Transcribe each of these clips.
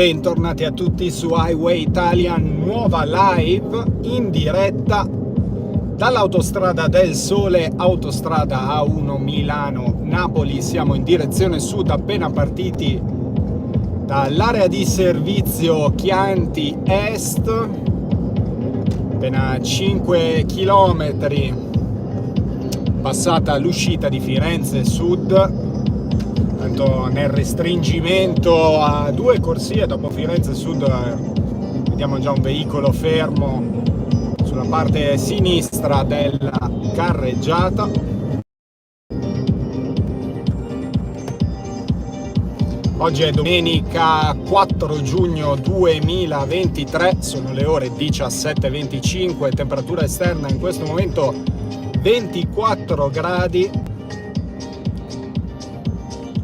Bentornati a tutti su Highway Italia, nuova live in diretta dall'Autostrada del Sole, autostrada A1 Milano-Napoli. Siamo in direzione sud, appena partiti dall'area di servizio Chianti Est, appena 5 km passata l'uscita di Firenze Sud. Tanto nel restringimento a 2 corsie dopo Firenze Sud vediamo già un veicolo fermo sulla parte sinistra della carreggiata. Oggi è domenica 4 giugno 2023, sono le ore 17:25, temperatura esterna in questo momento 24 gradi.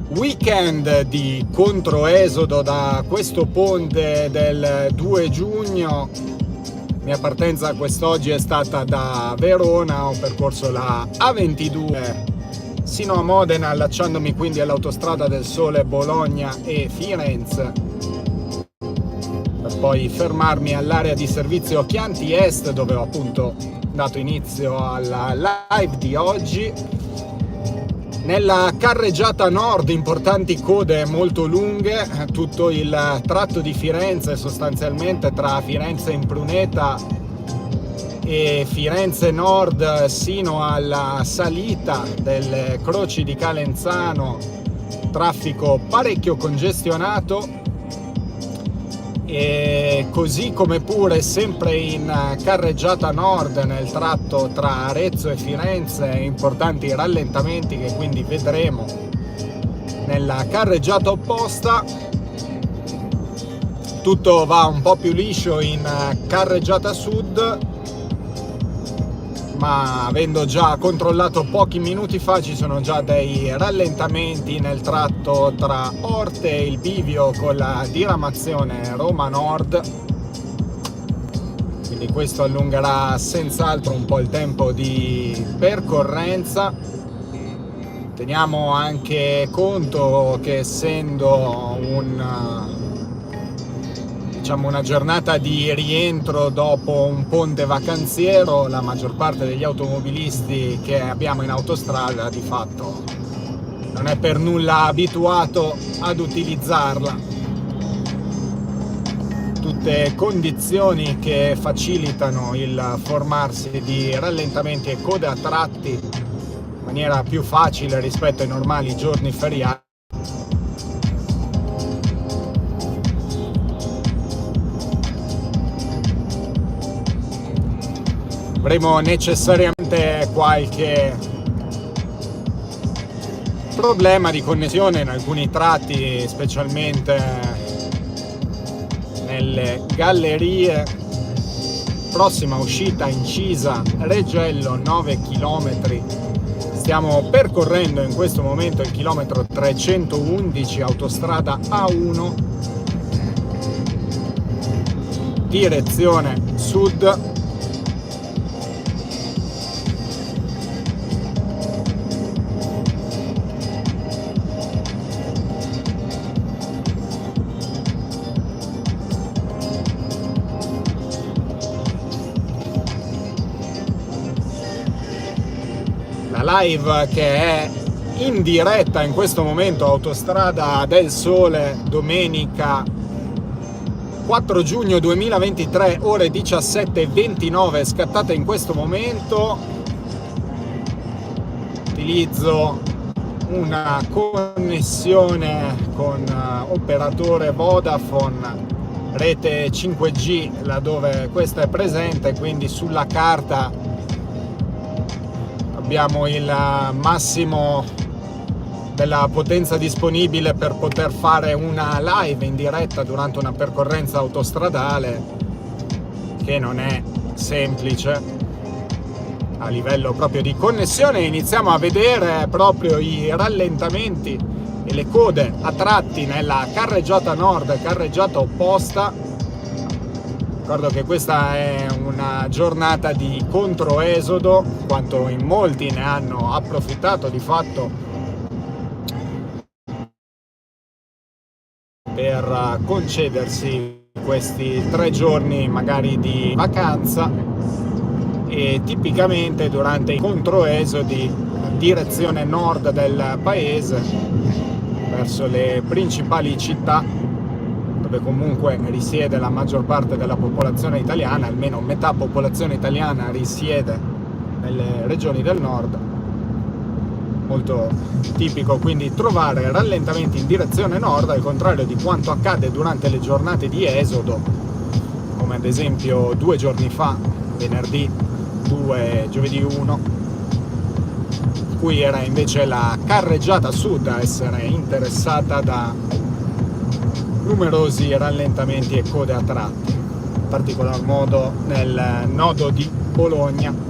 Weekend di controesodo da questo ponte del 2 giugno. Mia partenza quest'oggi è stata da Verona, ho percorso la A22 sino a Modena, allacciandomi quindi all'Autostrada del Sole Bologna e Firenze, per poi fermarmi all'area di servizio Chianti Est, dove ho appunto dato inizio alla live di oggi. Nella carreggiata nord importanti code molto lunghe, tutto il tratto di Firenze, sostanzialmente tra Firenze Impruneta e Firenze Nord sino alla salita delle Croci di Calenzano, traffico parecchio congestionato. E così come pure sempre in carreggiata nord nel tratto tra Arezzo e Firenze importanti rallentamenti che quindi vedremo nella carreggiata opposta. Tutto va un po' più liscio in carreggiata sud, ma avendo già controllato pochi minuti fa ci sono già dei rallentamenti nel tratto tra Orte e il bivio con la diramazione Roma Nord, quindi questo allungherà senz'altro un po' il tempo di percorrenza. Teniamo anche conto che essendo una giornata di rientro dopo un ponte vacanziero, la maggior parte degli automobilisti che abbiamo in autostrada di fatto non è per nulla abituato ad utilizzarla. Tutte condizioni che facilitano il formarsi di rallentamenti e code a tratti in maniera più facile rispetto ai normali giorni feriali. Avremo necessariamente qualche problema di connessione in alcuni tratti, specialmente nelle gallerie. Prossima uscita Incisa Reggello, 9 km. Stiamo percorrendo in questo momento il chilometro 311, autostrada A1, direzione sud. Live che è in diretta in questo momento, Autostrada del Sole, domenica 4 giugno 2023, ore 17:29 scattate in questo momento. Utilizzo una connessione con operatore Vodafone, rete 5G laddove questa è presente, quindi sulla carta abbiamo il massimo della potenza disponibile per poter fare una live in diretta durante una percorrenza autostradale che non è semplice a livello proprio di connessione. Iniziamo a vedere proprio i rallentamenti e le code a tratti nella carreggiata nord, carreggiata opposta. Ricordo che questa è una giornata di controesodo, quanto in molti ne hanno approfittato di fatto per concedersi questi 3 giorni magari di vacanza, e tipicamente durante i controesodi direzione nord del paese verso le principali città dove comunque risiede la maggior parte della popolazione italiana, almeno metà popolazione italiana risiede nelle regioni del nord, molto tipico quindi trovare rallentamenti in direzione nord, al contrario di quanto accade durante le giornate di esodo, come ad esempio 2 giorni fa, venerdì 2 e giovedì 1, cui era invece la carreggiata sud a essere interessata da numerosi rallentamenti e code a tratti, in particolar modo nel nodo di Bologna.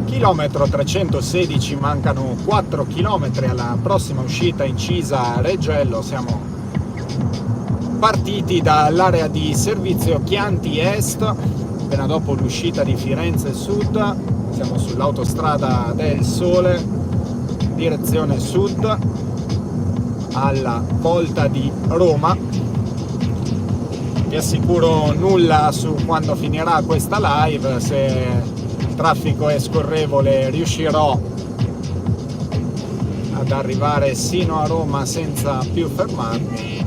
Chilometro 316, mancano 4 chilometri alla prossima uscita incisa a Reggello. Siamo partiti dall'area di servizio Chianti Est, appena dopo l'uscita di Firenze Sud. Siamo sull'autostrada del Sole, direzione sud, alla volta di Roma. Vi assicuro nulla su quando finirà questa live, se il traffico è scorrevole riuscirò ad arrivare sino a Roma senza più fermarmi.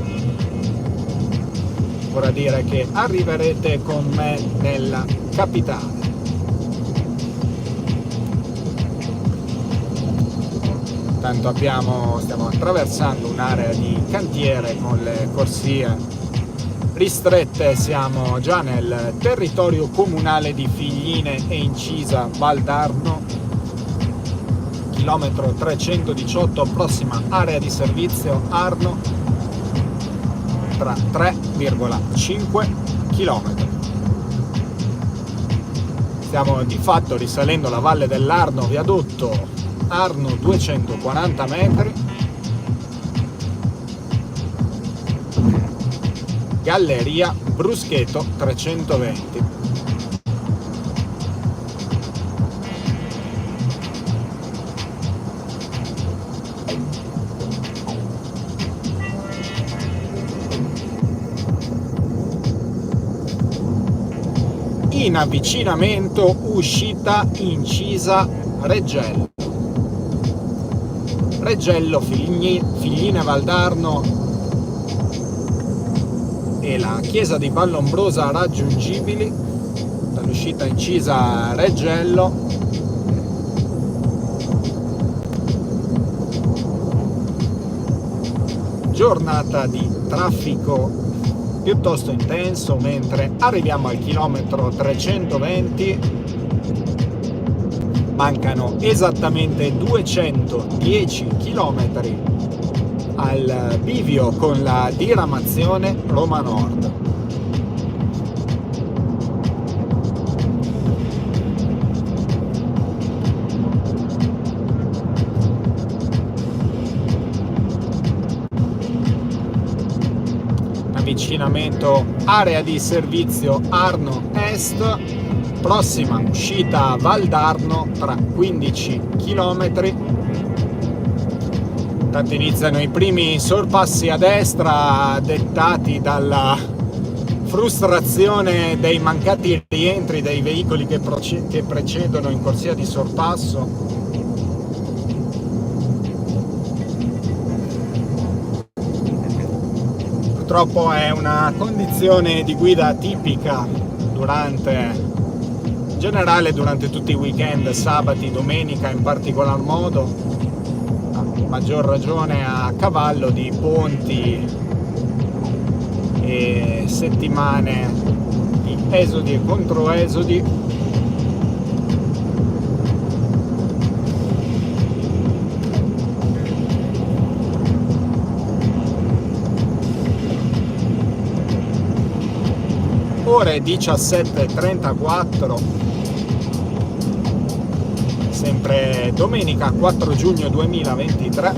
Vorrà dire che arriverete con me nella capitale. Tanto stiamo attraversando un'area di cantiere con le corsie ristrette, siamo già nel territorio comunale di Figline e Incisa Valdarno, chilometro 318, prossima area di servizio Arno, tra 3,5 km. Stiamo di fatto risalendo la valle dell'Arno, viadotto Arno 240 metri, galleria Bruschetto 320. In avvicinamento uscita incisa Reggello. Reggello, Figline Valdarno e la chiesa di Vallombrosa raggiungibili dall'uscita incisa Reggello. Giornata di traffico piuttosto intenso, mentre arriviamo al chilometro 320 mancano esattamente 210 km al bivio con la diramazione Roma Nord. Avvicinamento area di servizio Arno Est, prossima uscita Valdarno tra 15 km. Intanto iniziano i primi sorpassi a destra dettati dalla frustrazione dei mancati rientri dei veicoli che precedono in corsia di sorpasso. Purtroppo è una condizione di guida tipica in generale durante tutti i weekend, sabati, domenica in particolar modo, a maggior ragione a cavallo di ponti e settimane di esodi e controesodi. Ore 17:34, sempre domenica 4 giugno 2023,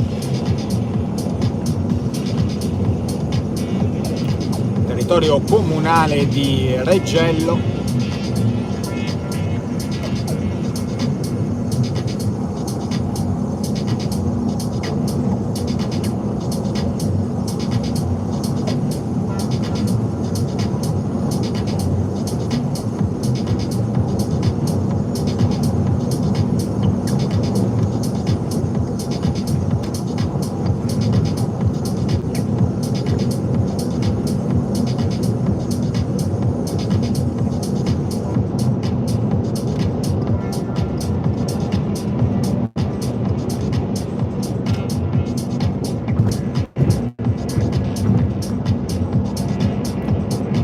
l'osservatorio comunale di Reggello.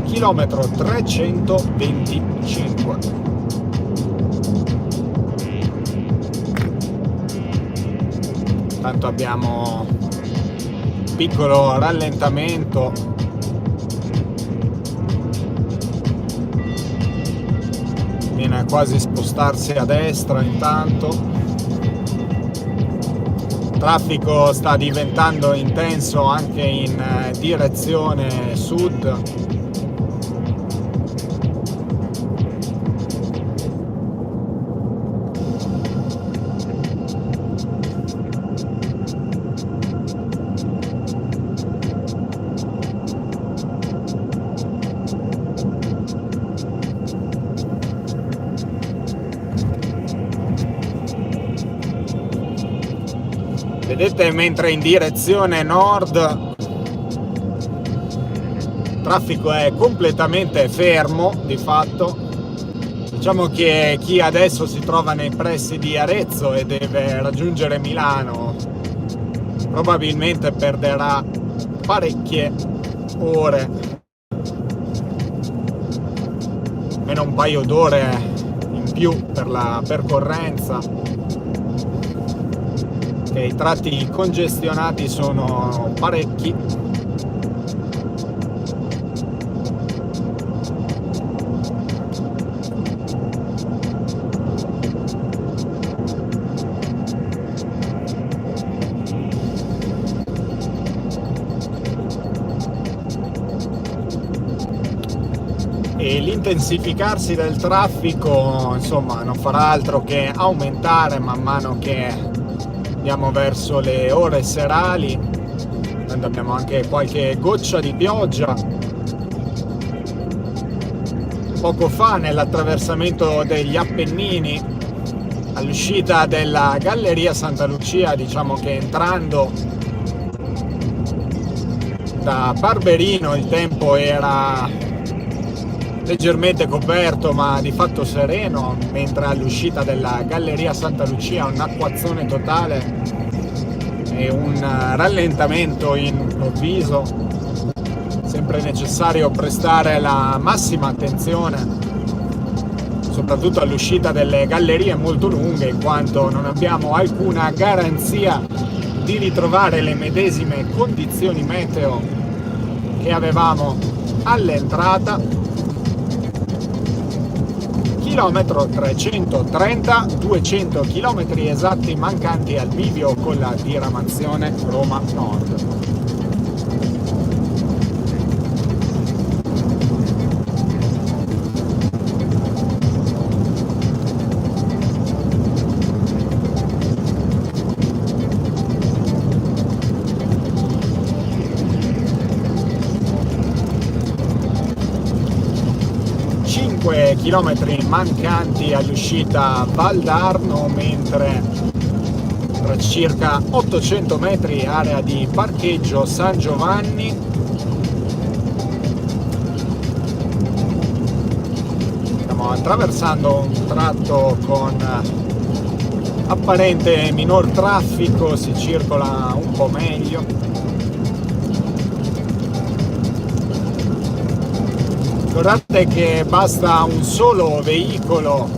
Chilometro 325. Tanto abbiamo piccolo rallentamento. Viene a quasi spostarsi a destra intanto. Il traffico sta diventando intenso anche in direzione sud. Vedete, mentre in direzione nord il traffico è completamente fermo di fatto. Diciamo che chi adesso si trova nei pressi di Arezzo e deve raggiungere Milano probabilmente perderà parecchie ore, almeno un paio d'ore in più per la percorrenza. I tratti congestionati sono parecchi. E l'intensificarsi del traffico, insomma, non farà altro che aumentare man mano che andiamo verso le ore serali. Abbiamo anche qualche goccia di pioggia. Poco fa, nell'attraversamento degli Appennini, all'uscita della Galleria Santa Lucia, diciamo che entrando da Barberino il tempo era leggermente coperto ma di fatto sereno, mentre all'uscita della Galleria Santa Lucia un acquazzone totale e un rallentamento improvviso. Sempre necessario prestare la massima attenzione soprattutto all'uscita delle gallerie molto lunghe, in quanto non abbiamo alcuna garanzia di ritrovare le medesime condizioni meteo che avevamo all'entrata. Chilometro 330, 200 km esatti mancanti al bivio con la diramazione Roma Nord. Chilometri mancanti all'uscita Valdarno, mentre tra circa 800 metri area di parcheggio San Giovanni. Stiamo attraversando un tratto con apparente minor traffico, si circola un po' meglio. Ricordate che basta un solo veicolo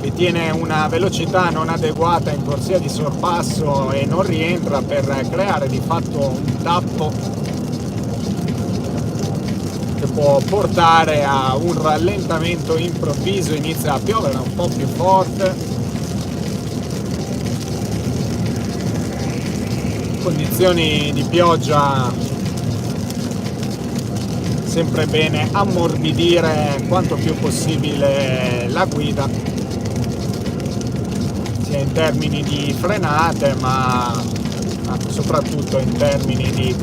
che tiene una velocità non adeguata in corsia di sorpasso e non rientra per creare di fatto un tappo che può portare a un rallentamento improvviso. Inizia a piovere un po' più forte, condizioni di pioggia sempre bene ammorbidire quanto più possibile la guida, sia in termini di frenate ma soprattutto in termini di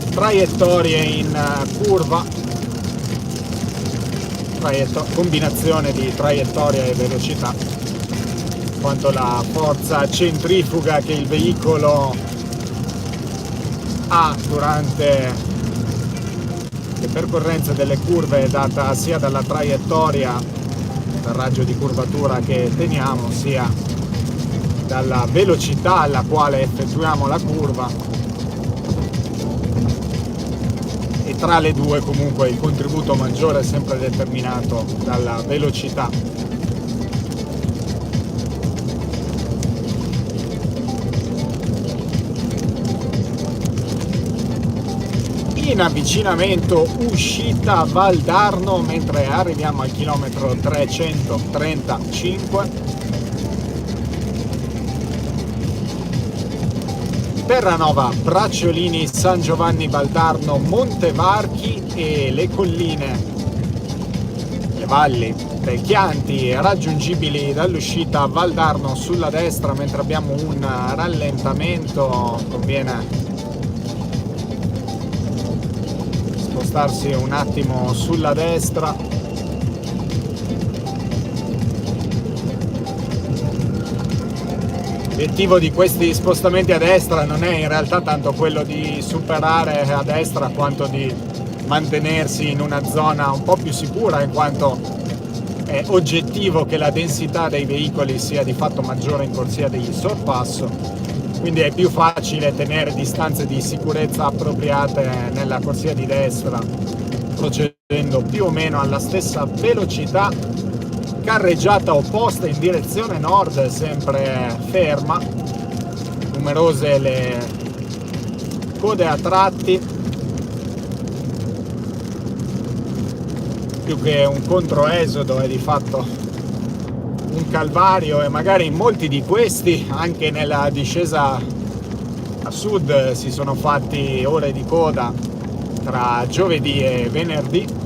traiettorie in curva, combinazione di traiettoria e velocità, quanto la forza centrifuga che il veicolo ha durante le percorrenze delle curve è data sia dalla traiettoria, dal raggio di curvatura che teniamo, sia dalla velocità alla quale effettuiamo la curva, e tra le due comunque il contributo maggiore è sempre determinato dalla velocità. In avvicinamento uscita Valdarno, mentre arriviamo al chilometro 335. Terranova, Bracciolini, San Giovanni Valdarno, Montevarchi e le colline, le valli del Chianti raggiungibili dall'uscita Valdarno sulla destra, mentre abbiamo un rallentamento. Conviene spostarsi un attimo sulla destra. L'obiettivo di questi spostamenti a destra non è in realtà tanto quello di superare a destra quanto di mantenersi in una zona un po' più sicura, in quanto è oggettivo che la densità dei veicoli sia di fatto maggiore in corsia di sorpasso, quindi è più facile tenere distanze di sicurezza appropriate nella corsia di destra, procedendo più o meno alla stessa velocità. Carreggiata opposta in direzione nord, sempre ferma, numerose le code a tratti, più che un controesodo è di fatto un calvario, e magari in molti di questi anche nella discesa a sud si sono fatti ore di coda tra giovedì e venerdì.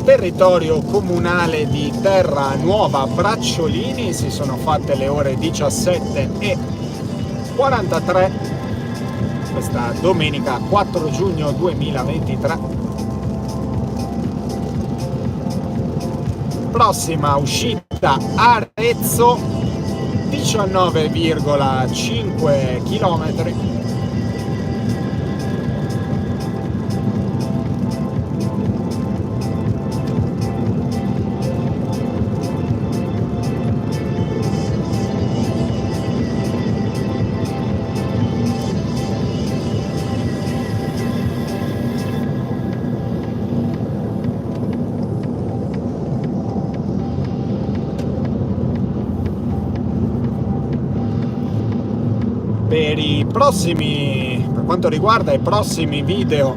Territorio comunale di Terranuova Bracciolini, si sono fatte le ore 17:43 questa domenica 4 giugno 2023. Prossima uscita Arezzo, 19,5 km. Per quanto riguarda i prossimi video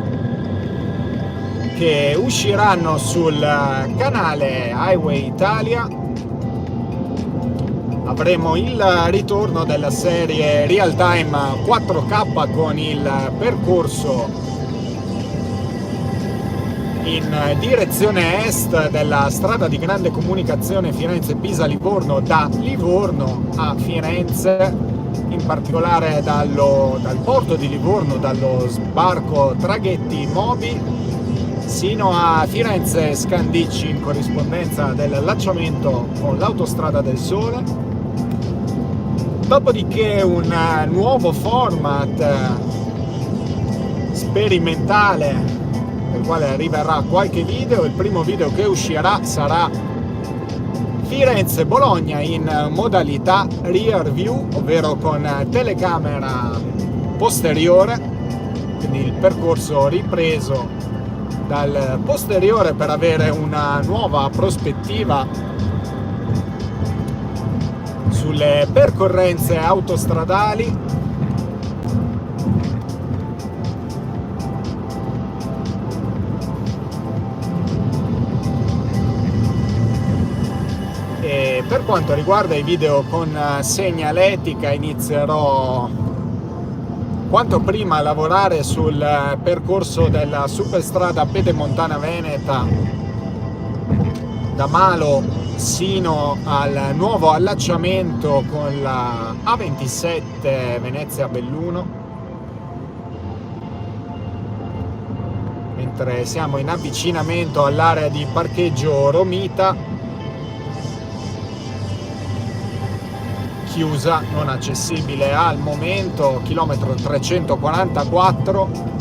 che usciranno sul canale Highway Italia, avremo il ritorno della serie Real Time 4K con il percorso in direzione est della strada di grande comunicazione Firenze-Pisa-Livorno, da Livorno a Firenze, in particolare dal porto di Livorno, dallo sbarco Traghetti Mobi, sino a Firenze Scandicci, in corrispondenza dell'allacciamento con l'Autostrada del Sole. Dopodiché un nuovo format sperimentale del quale arriverà qualche video. Il primo video che uscirà sarà Firenze-Bologna in modalità rear view, ovvero con telecamera posteriore, quindi il percorso ripreso dal posteriore per avere una nuova prospettiva sulle percorrenze autostradali. E per quanto riguarda i video con segnaletica, inizierò quanto prima a lavorare sul percorso della superstrada pedemontana veneta da Malo sino al nuovo allacciamento con la A27 Venezia-Belluno, mentre siamo in avvicinamento all'area di parcheggio Romita, chiusa, non accessibile al momento, chilometro 344.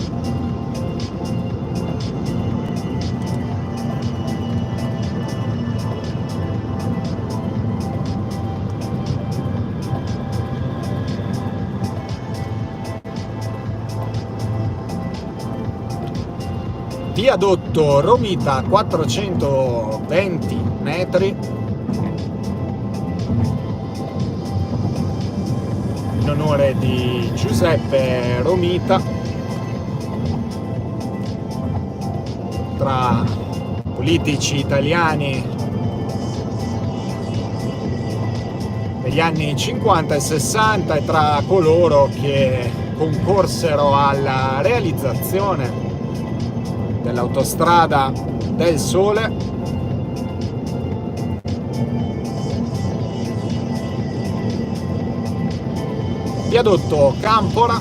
Viadotto Romita 420 metri, in onore di Giuseppe Romita, tra politici italiani degli anni 50 e 60 e tra coloro che concorsero alla realizzazione dell'autostrada del Sole. Viadotto Campora,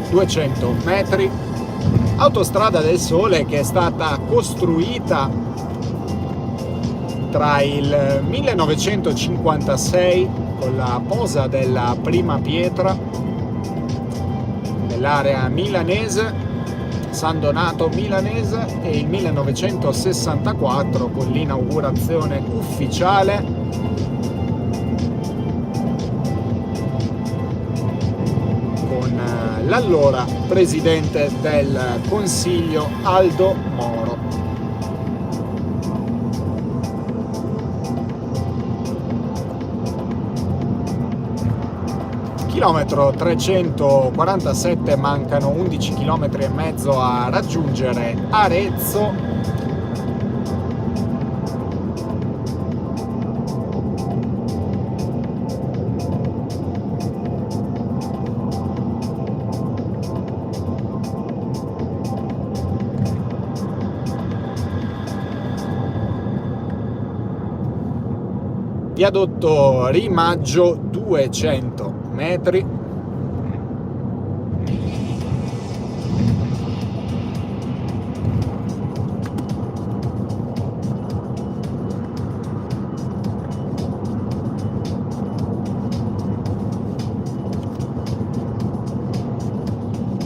200 metri, autostrada del Sole che è stata costruita tra il 1956 con la posa della prima pietra nell'area milanese, San Donato milanese, e il 1964 con l'inaugurazione ufficiale l'allora presidente del Consiglio Aldo Moro. Chilometro 347, mancano 11 km e mezzo a raggiungere Arezzo. Viadotto Rimaggio 200 metri.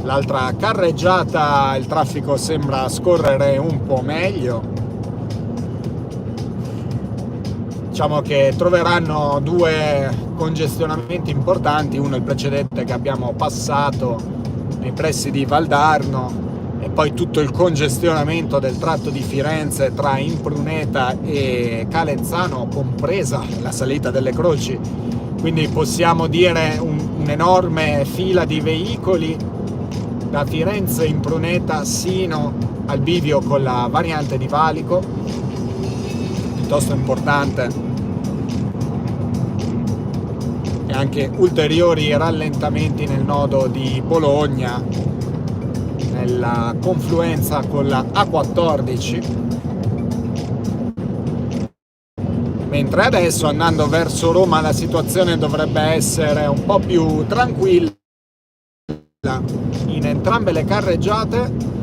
L'altra carreggiata il traffico sembra scorrere un po' meglio. Diciamo che troveranno due congestionamenti importanti, uno il precedente che abbiamo passato nei pressi di Valdarno e poi tutto il congestionamento del tratto di Firenze tra Impruneta e Calenzano, compresa la salita delle Croci. Quindi possiamo dire un'enorme fila di veicoli da Firenze Impruneta sino al bivio con la variante di Valico, piuttosto importante. E anche ulteriori rallentamenti nel nodo di Bologna, nella confluenza con la A14, mentre adesso, andando verso Roma, la situazione dovrebbe essere un po' più tranquilla in entrambe le carreggiate,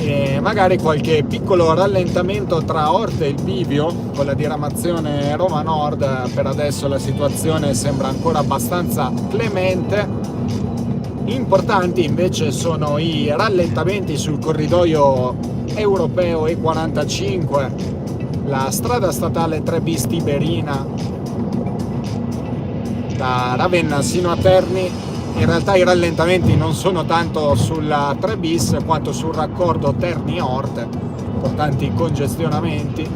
e magari qualche piccolo rallentamento tra Orte e il bivio con la diramazione Roma Nord. Per adesso la situazione sembra ancora abbastanza clemente. Importanti invece sono i rallentamenti sul corridoio europeo E45 la strada statale 3 bis Tiberina da Ravenna sino a Terni. In realtà i rallentamenti non sono tanto sulla 3 bis quanto sul raccordo Terni-Orte, importanti congestionamenti,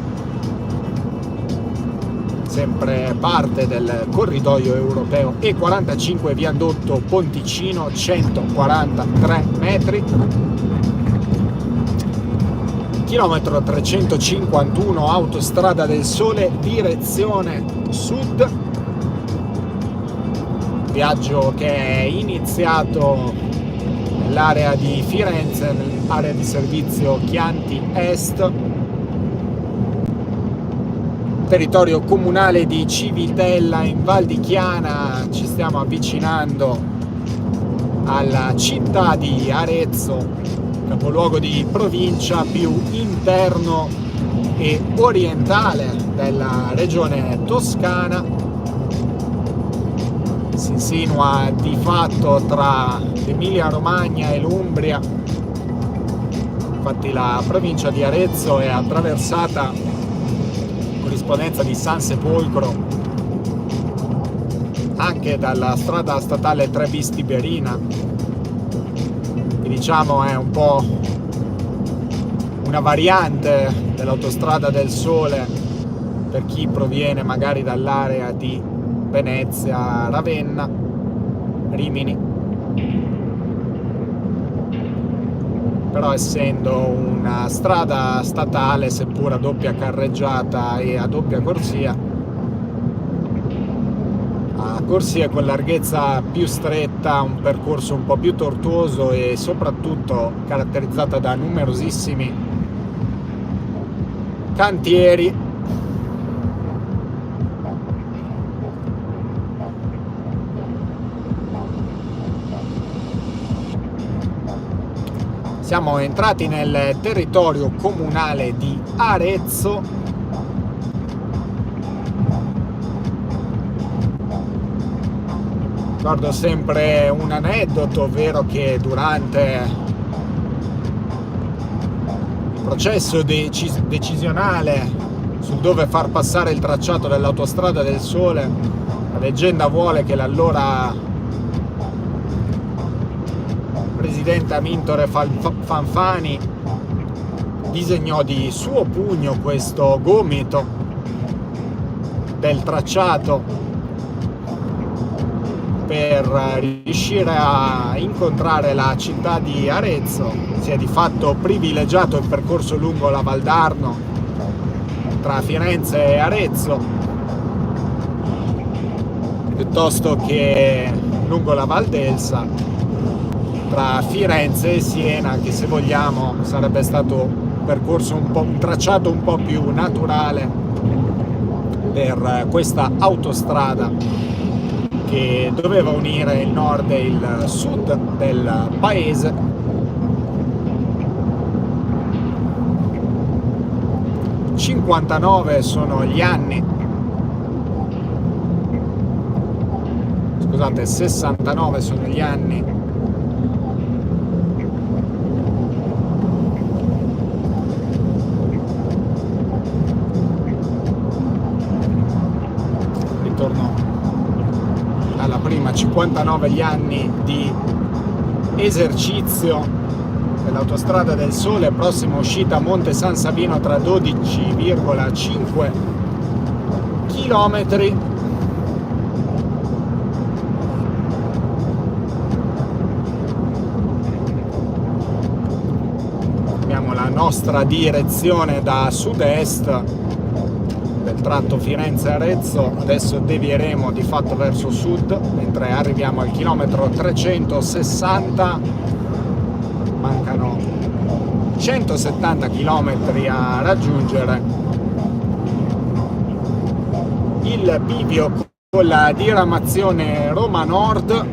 sempre parte del corridoio europeo E45 viadotto Ponticino, 143 metri, chilometro 351 autostrada del Sole direzione sud, viaggio che è iniziato nell'area di Firenze, nell'area di servizio Chianti Est, territorio comunale di Civitella in Val di Chiana. Ci stiamo avvicinando alla città di Arezzo, capoluogo di provincia più interno e orientale della regione toscana. Si insinua di fatto tra l'Emilia Romagna e l'Umbria. Infatti la provincia di Arezzo è attraversata, corrispondenza di San Sepolcro, anche dalla strada statale 3 bis Tiberina, che diciamo è un po' una variante dell'autostrada del Sole per chi proviene magari dall'area di Venezia, Ravenna, Rimini. Però essendo una strada statale, seppur a doppia carreggiata e a doppia corsia, a corsia con larghezza più stretta, un percorso un po' più tortuoso e soprattutto caratterizzata da numerosissimi cantieri, siamo entrati nel territorio comunale di Arezzo. Ricordo sempre un aneddoto, ovvero che durante il processo decisionale sul dove far passare il tracciato dell'autostrada del Sole, la leggenda vuole che l'allora presidente Amintore Fanfani disegnò di suo pugno questo gomito del tracciato per riuscire a incontrare la città di Arezzo. Si è di fatto privilegiato il percorso lungo la Valdarno tra Firenze e Arezzo piuttosto che lungo la Val d'Elsa tra Firenze e Siena, che se vogliamo sarebbe stato un percorso un tracciato un po' più naturale per questa autostrada che doveva unire il nord e il sud del paese. (59 sono gli anni, scusate, 69 sono gli anni alla prima, 59 gli anni di esercizio dell'autostrada del Sole, prossima uscita Monte San Savino tra 12,5 chilometri. Abbiamo la nostra direzione da sud-est del tratto Firenze-Arezzo. Adesso devieremo di fatto verso sud mentre arriviamo al chilometro 360. Mancano 170 km a raggiungere il bivio con la diramazione Roma Nord.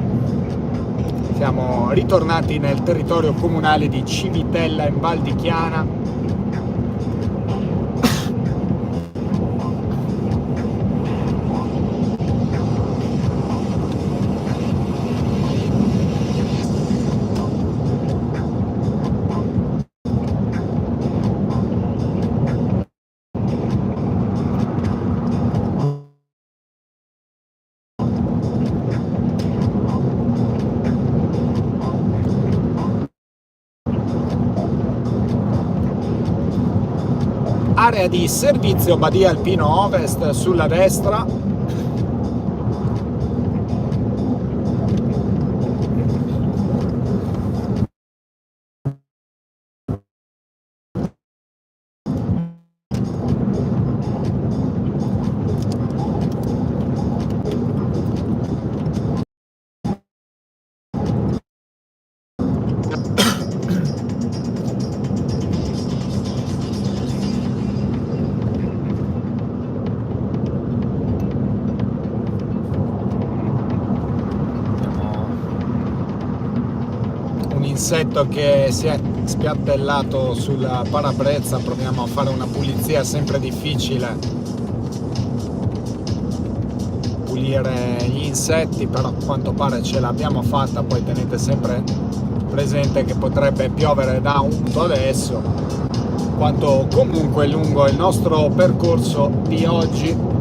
Siamo ritornati nel territorio comunale di Civitella in Val di Chiana. area di servizio Badia Alpino Ovest sulla destra. Insetto che si è spiattellato sul parabrezza, proviamo a fare una pulizia, sempre difficile pulire gli insetti, però a quanto pare ce l'abbiamo fatta. Poi tenete sempre presente che potrebbe piovere da un punto adesso, quanto comunque lungo il nostro percorso di oggi.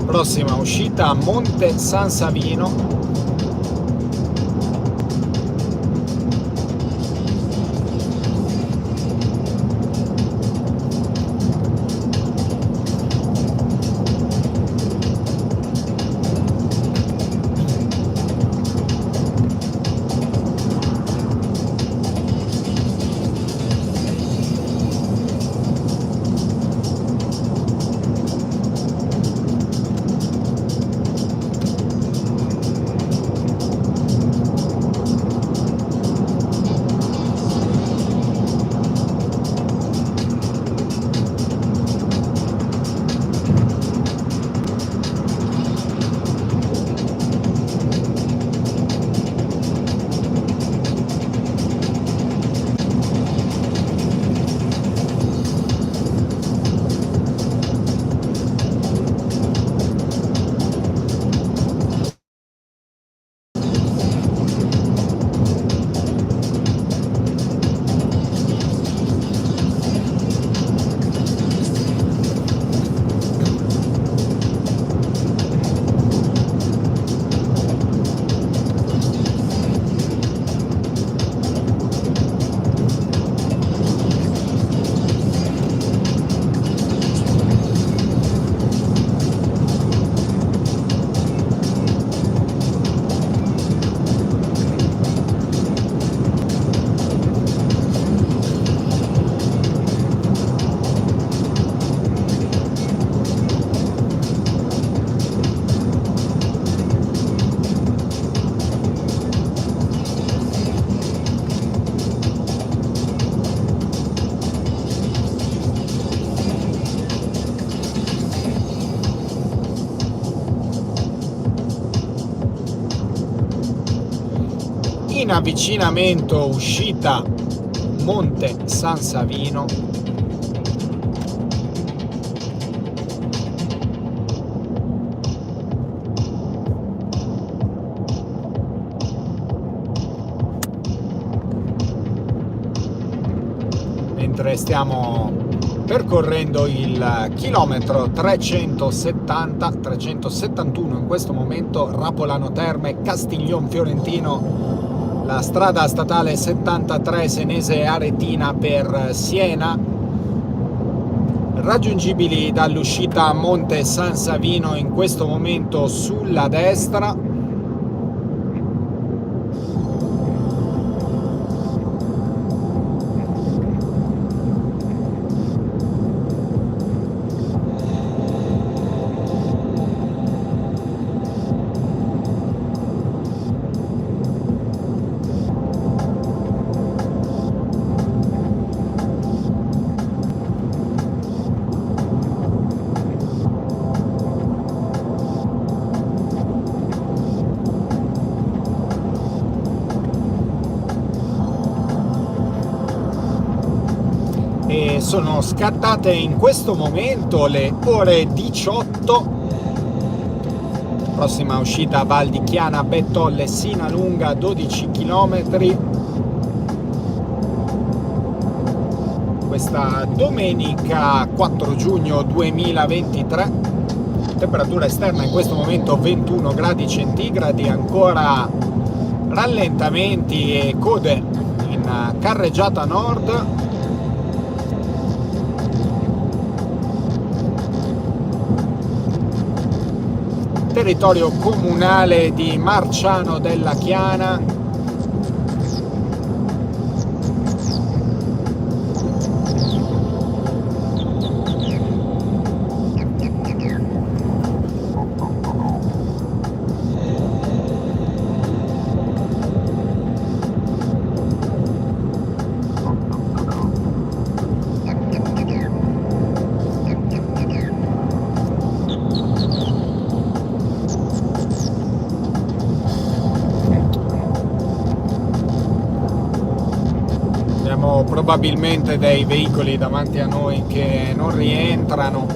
Prossima uscita a Monte San Savino. In avvicinamento uscita Monte San Savino. Mentre stiamo percorrendo il chilometro 371 in questo momento, Rapolano Terme, Castiglion Fiorentino, la strada statale 73 Senese Aretina per Siena, raggiungibili dall'uscita Monte San Savino in questo momento sulla destra. Sono scattate in questo momento le ore 18. Prossima uscita Val di Chiana, Bettolle, Sinalunga, 12 km. Questa domenica 4 giugno 2023. temperatura esterna in questo momento 21 gradi centigradi, ancora rallentamenti e code in carreggiata nord. Territorio comunale di Marciano della Chiana. Probabilmente dei veicoli davanti a noi che non rientrano.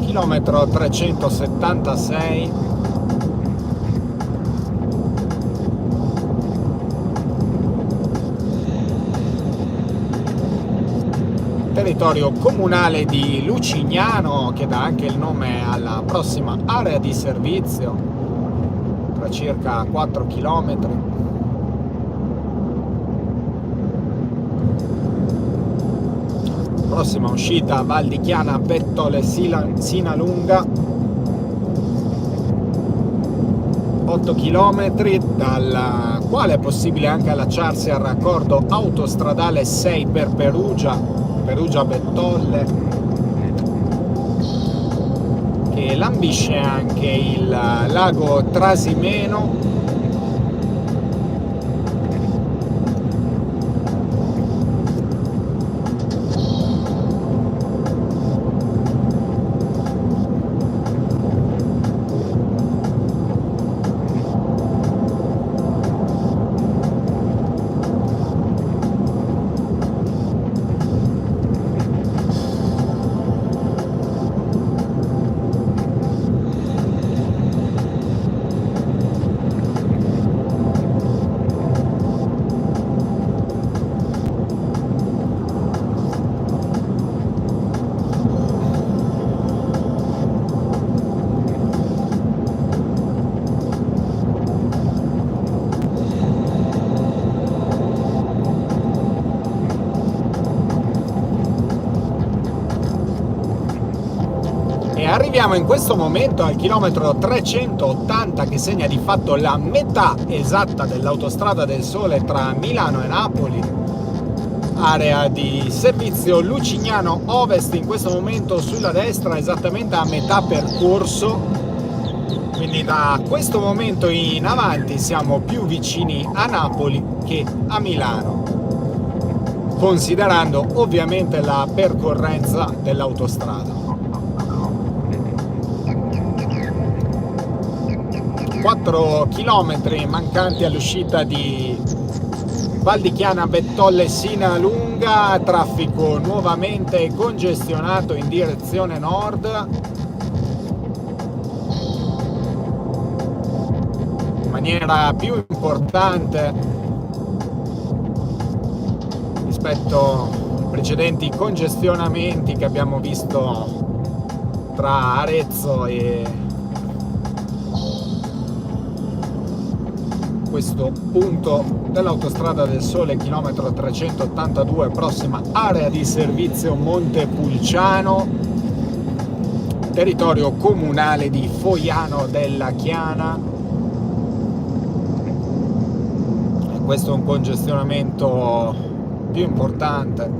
Chilometro 376. Territorio comunale di Lucignano, che dà anche il nome alla prossima area di servizio, circa 4 km. Prossima uscita Val di Chiana Bettole Sinalunga, 8 km, dal quale è possibile anche allacciarsi al raccordo autostradale 6 per Perugia Bettolle, che lambisce anche il lago Trasimeno. Arriviamo in questo momento al chilometro 380, che segna di fatto la metà esatta dell'autostrada del Sole tra Milano e Napoli. Area di servizio Lucignano Ovest, in questo momento sulla destra, esattamente a metà percorso. Quindi da questo momento in avanti siamo più vicini a Napoli che a Milano, considerando ovviamente la percorrenza dell'autostrada. 4 km mancanti all'uscita di Val di Chiana Bettolle Sinalunga, traffico nuovamente congestionato in direzione nord, in maniera più importante rispetto ai precedenti congestionamenti che abbiamo visto tra Arezzo e questo punto dell'autostrada del Sole, chilometro 382, prossima area di servizio Montepulciano, territorio comunale di Foiano della Chiana. E questo è un congestionamento più importante,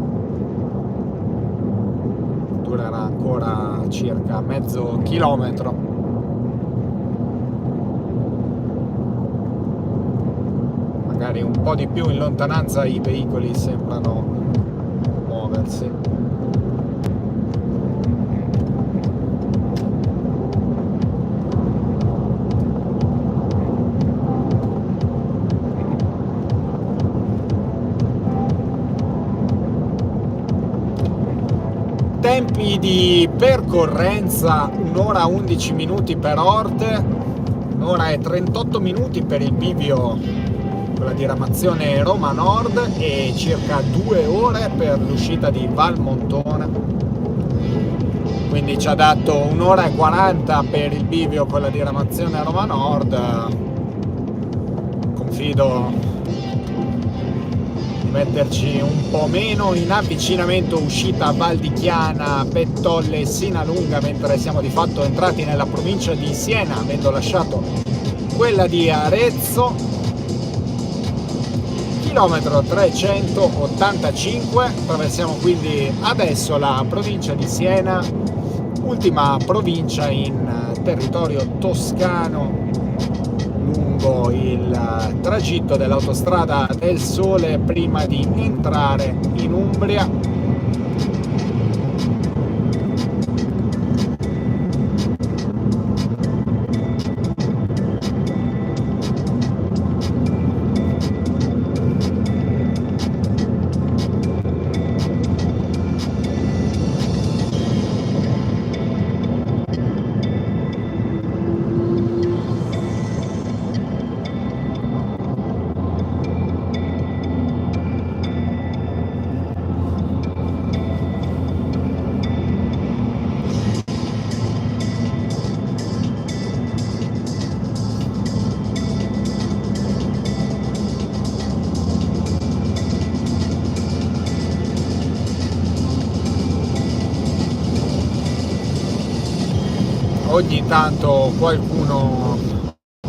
durerà ancora circa mezzo chilometro. Magari un po' di più in lontananza i veicoli sembrano muoversi. Tempi di percorrenza: 1 ora 11 minuti per Orte, 1 ora e 38 minuti per il bivio con la diramazione Roma Nord, e circa 2 ore per l'uscita di Valmontone, quindi ci ha dato 1 ora e 40 per il bivio con la diramazione Roma Nord. Confido metterci un po' meno in avvicinamento uscita Val di Chiana, Bettolle e Sinalunga, mentre siamo di fatto entrati nella provincia di Siena avendo lasciato quella di Arezzo. Chilometro 385, attraversiamo quindi adesso la provincia di Siena, ultima provincia in territorio toscano lungo il tragitto dell'autostrada del Sole prima di entrare in Umbria. Ogni tanto qualcuno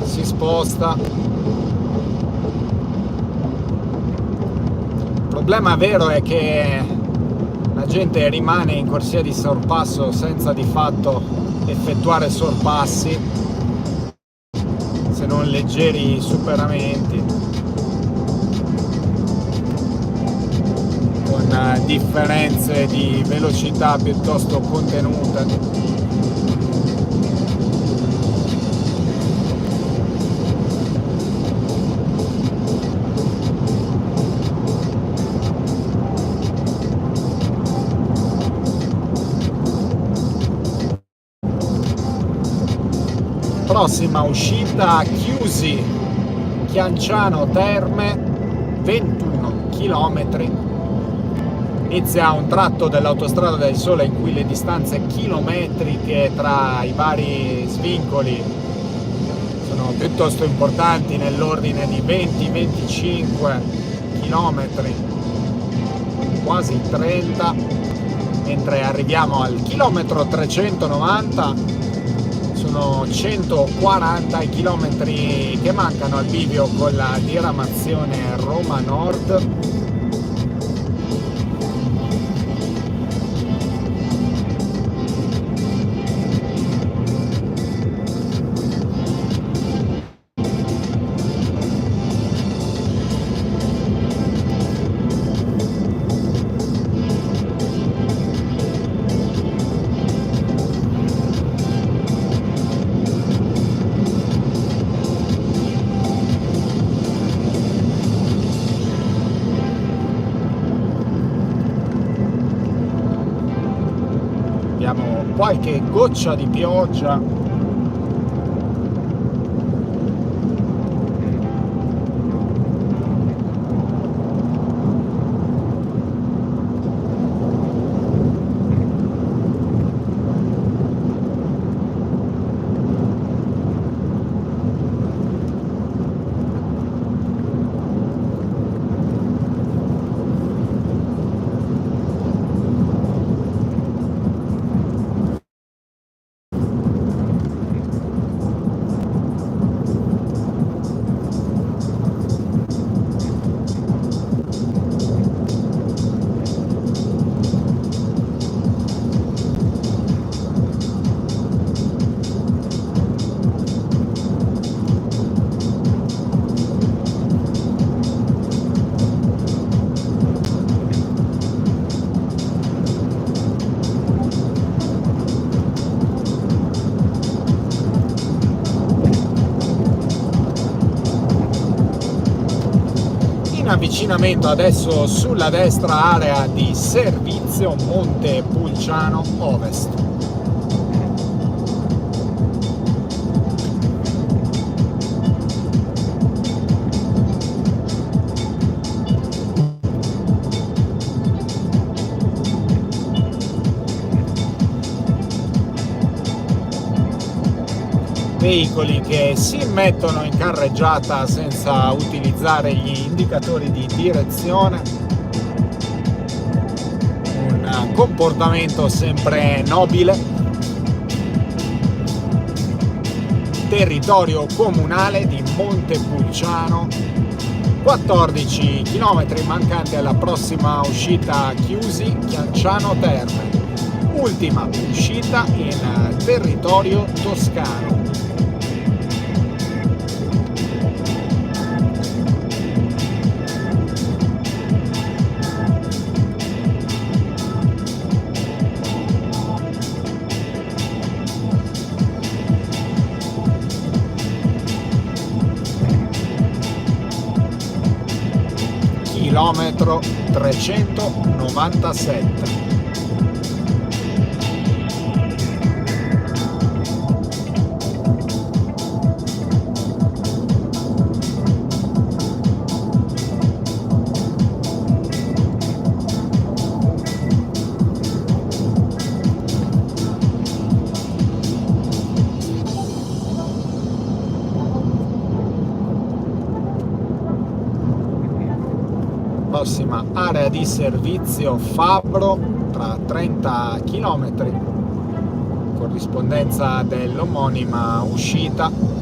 si sposta. Il problema vero è che la gente rimane in corsia di sorpasso senza di fatto effettuare sorpassi, se non leggeri superamenti, con differenze di velocità piuttosto contenute. Prossima uscita Chiusi, Chianciano Terme, 21 km. Inizia un tratto dell'autostrada del Sole in cui le distanze chilometriche tra i vari svincoli sono piuttosto importanti, nell'ordine di 20-25 km, quasi 30, mentre arriviamo al chilometro 390. Sono 140 i chilometri che mancano al bivio con la diramazione Roma Nord. Qualche goccia di pioggia. Avvicinamento adesso sulla destra, area di servizio Montepulciano Ovest. veicoli che si mettono in carreggiata senza utilizzare gli indicatori di direzione, un comportamento sempre nobile. Territorio comunale di Montepulciano, 14 km mancanti alla prossima uscita Chiusi Chianciano Terme, ultima uscita in territorio toscano. Chilometro 397. Prossima area di servizio Fabbro tra 30 km, corrispondenza dell'omonima uscita.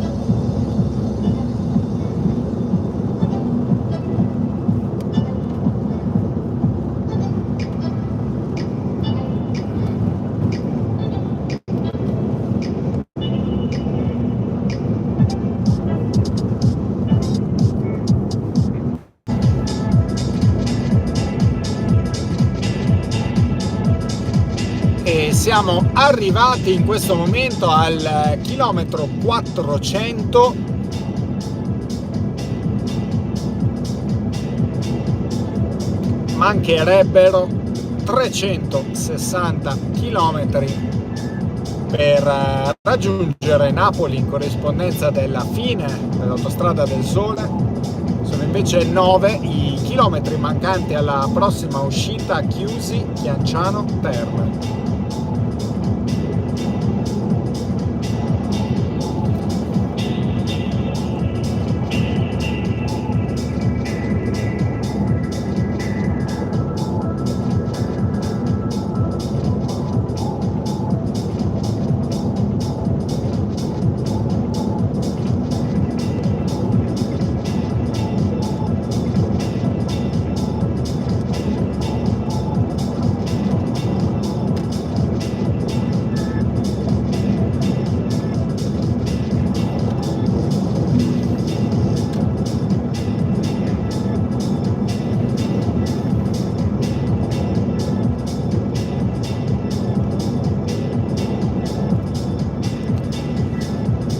Siamo arrivati in questo momento al chilometro 400. Mancherebbero 360 km per raggiungere Napoli in corrispondenza della fine dell'Autostrada del Sole. Sono invece 9 i chilometri mancanti alla prossima uscita Chiusi Chianciano Terme.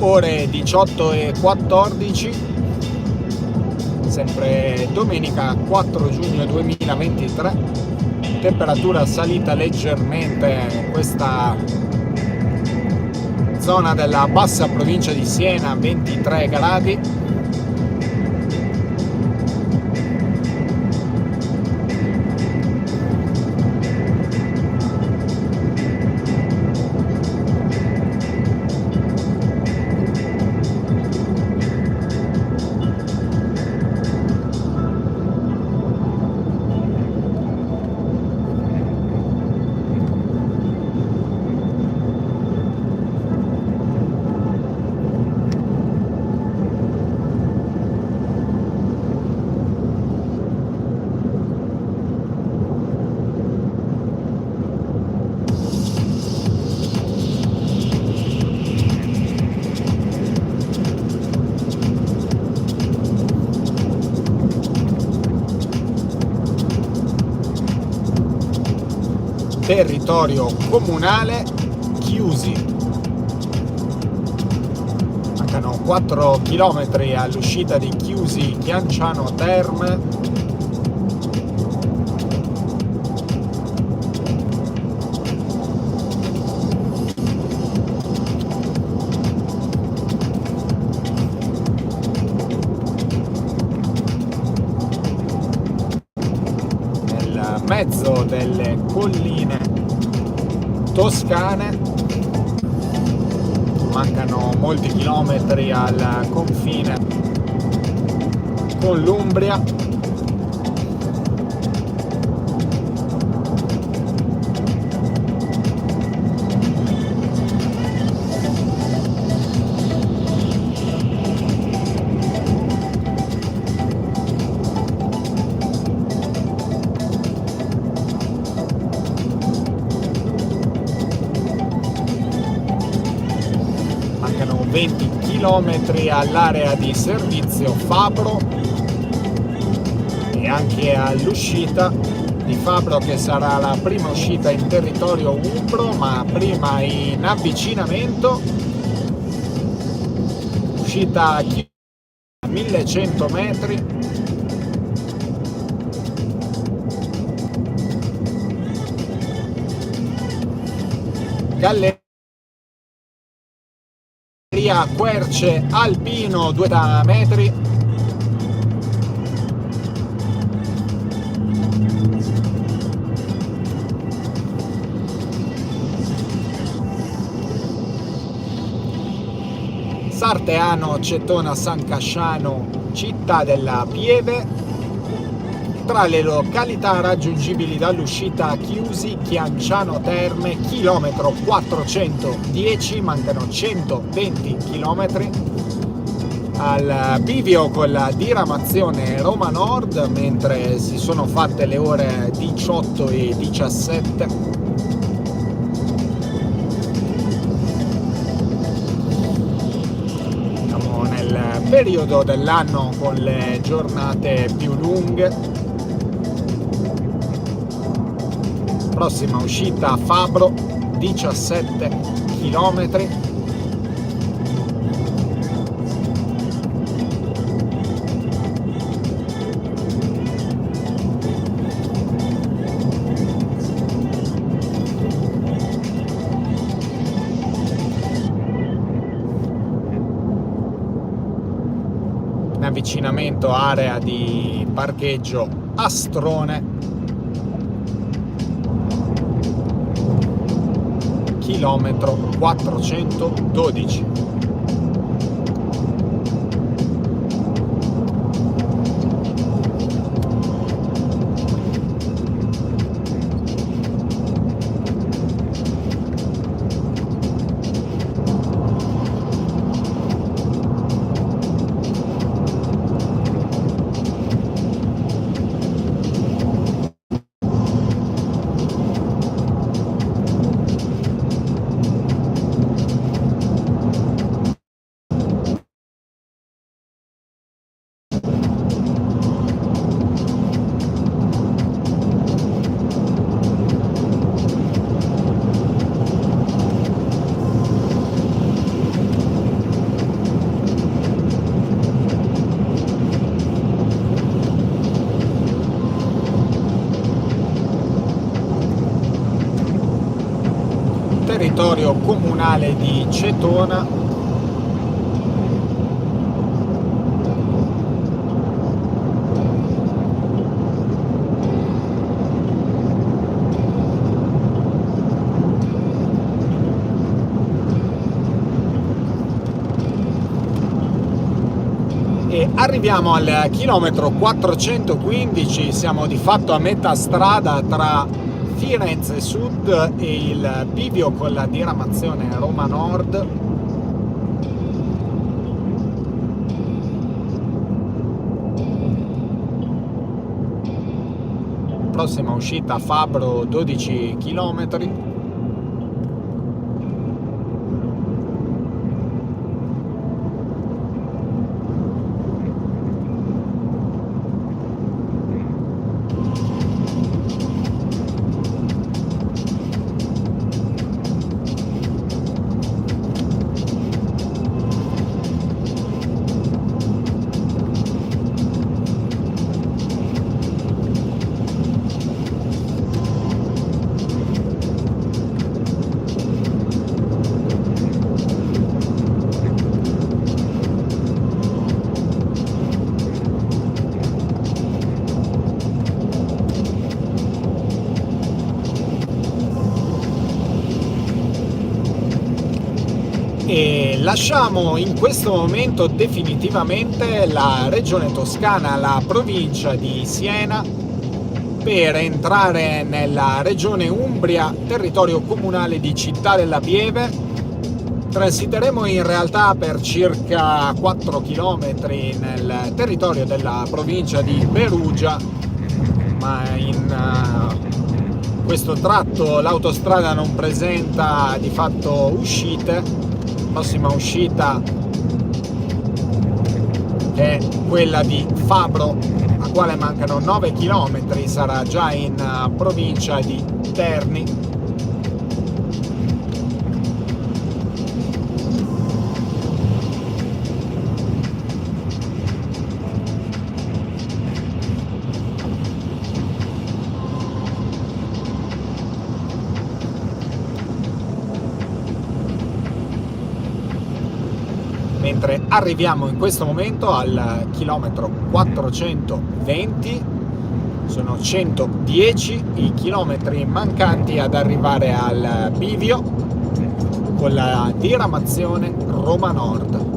Ore 18:14, sempre domenica 4 giugno 2023, temperatura salita leggermente in questa zona della bassa provincia di Siena, 23 gradi. Territorio comunale Chiusi. Mancano 4 km all'uscita di Chiusi Chianciano Terme. Nel mezzo delle colline toscane, mancano molti chilometri al confine con l'Umbria. Mancano 20 km all'area di servizio Fabro e anche all'uscita di Fabro, che sarà la prima uscita in territorio umbro, ma prima in avvicinamento, uscita a 1100 metri. Galleria Querce Alpino 2 metri. Sarteano Cettona San Casciano Città della Pieve. Tra le località raggiungibili dall'uscita Chiusi Chianciano Terme, chilometro 410, mancano 120 km. Al bivio con la diramazione Roma Nord, mentre si sono fatte le ore 18 e 17. Siamo nel periodo dell'anno con le giornate più lunghe. Prossima uscita Fabro, 17 km. In avvicinamento area di parcheggio Astrone, chilometro 412. Territorio comunale di Cetona. E arriviamo al chilometro 415, siamo di fatto a metà strada tra Firenze Sud e il bivio con la diramazione Roma Nord. Prossima uscita Fabro, 12 km. E E lasciamo in questo momento definitivamente la regione Toscana, la provincia di Siena, per entrare nella regione Umbria, territorio comunale di Città della Pieve. Transiteremo in realtà per circa 4 km nel territorio della provincia di Perugia, ma in questo tratto l'autostrada non presenta di fatto uscite. La prossima uscita è quella di Fabro, a quale mancano 9 km, sarà già in provincia di Terni. Mentre arriviamo in questo momento al chilometro 420, sono 110 i chilometri mancanti ad arrivare al bivio con la diramazione Roma Nord.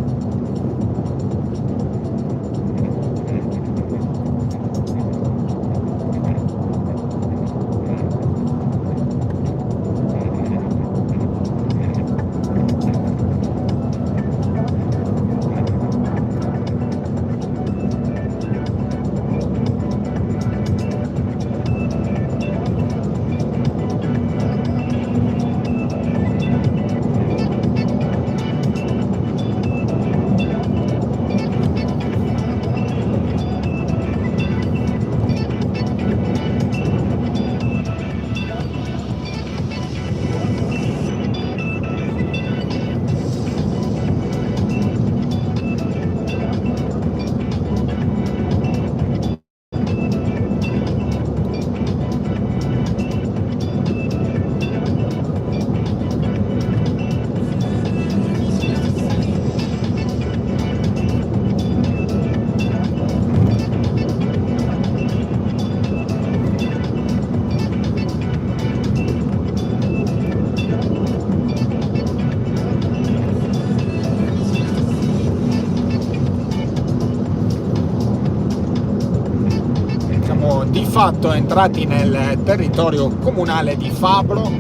Di fatto entrati nel territorio comunale di Fabro,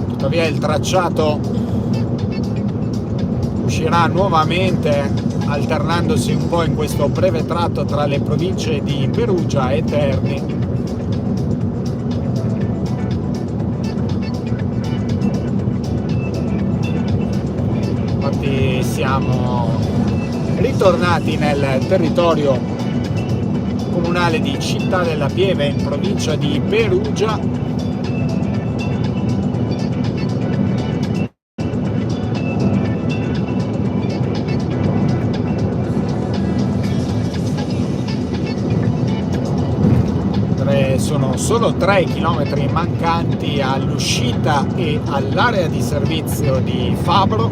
tuttavia il tracciato uscirà nuovamente alternandosi un po' in questo breve tratto tra le province di Perugia e Terni. Infatti siamo ritornati nel territorio comunale di Città della Pieve in provincia di Perugia. Sono solo 3 chilometri mancanti all'uscita e all'area di servizio di Fabro.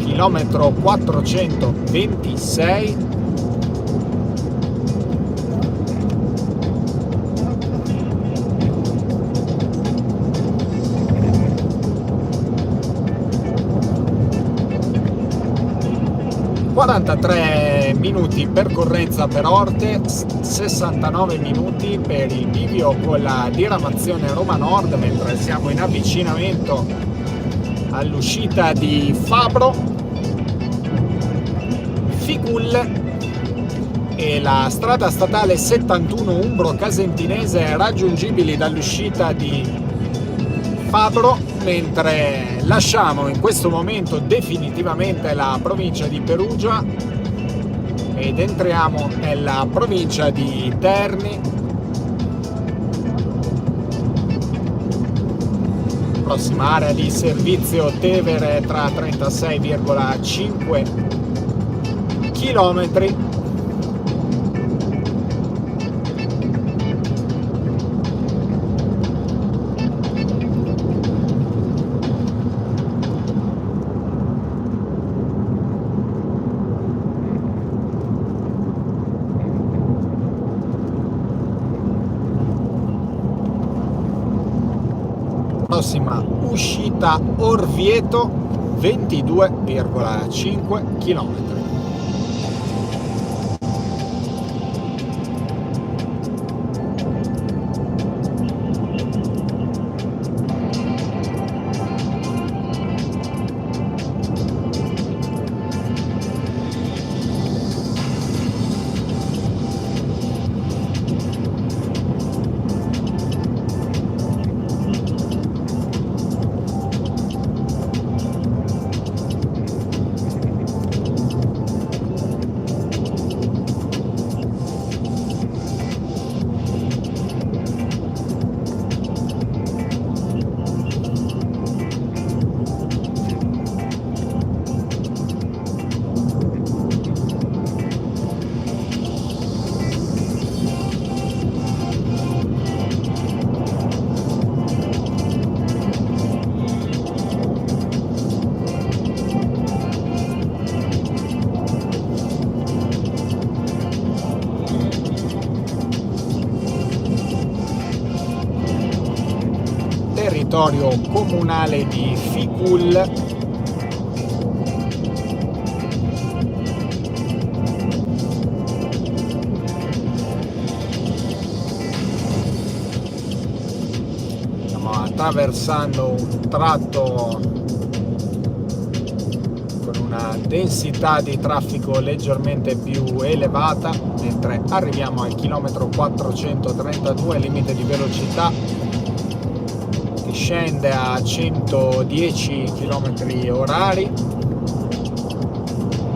Chilometro 426. ...43 minuti percorrenza per Orte, 69 minuti per il bivio con la diramazione Roma Nord, mentre siamo in avvicinamento all'uscita di Fabro, Figulle e la strada statale 71 Umbro-Casentinese raggiungibili dall'uscita di Fabro, mentre lasciamo in questo momento definitivamente la provincia di Perugia ed entriamo nella provincia di Terni. Prossima area di servizio Tevere tra 36,5 km. prossima uscita Orvieto, 22,5 km. Territorio comunale di Ficul, stiamo attraversando un tratto con una densità di traffico leggermente più elevata, mentre arriviamo al chilometro 432, limite di velocità scende a 110 km/h,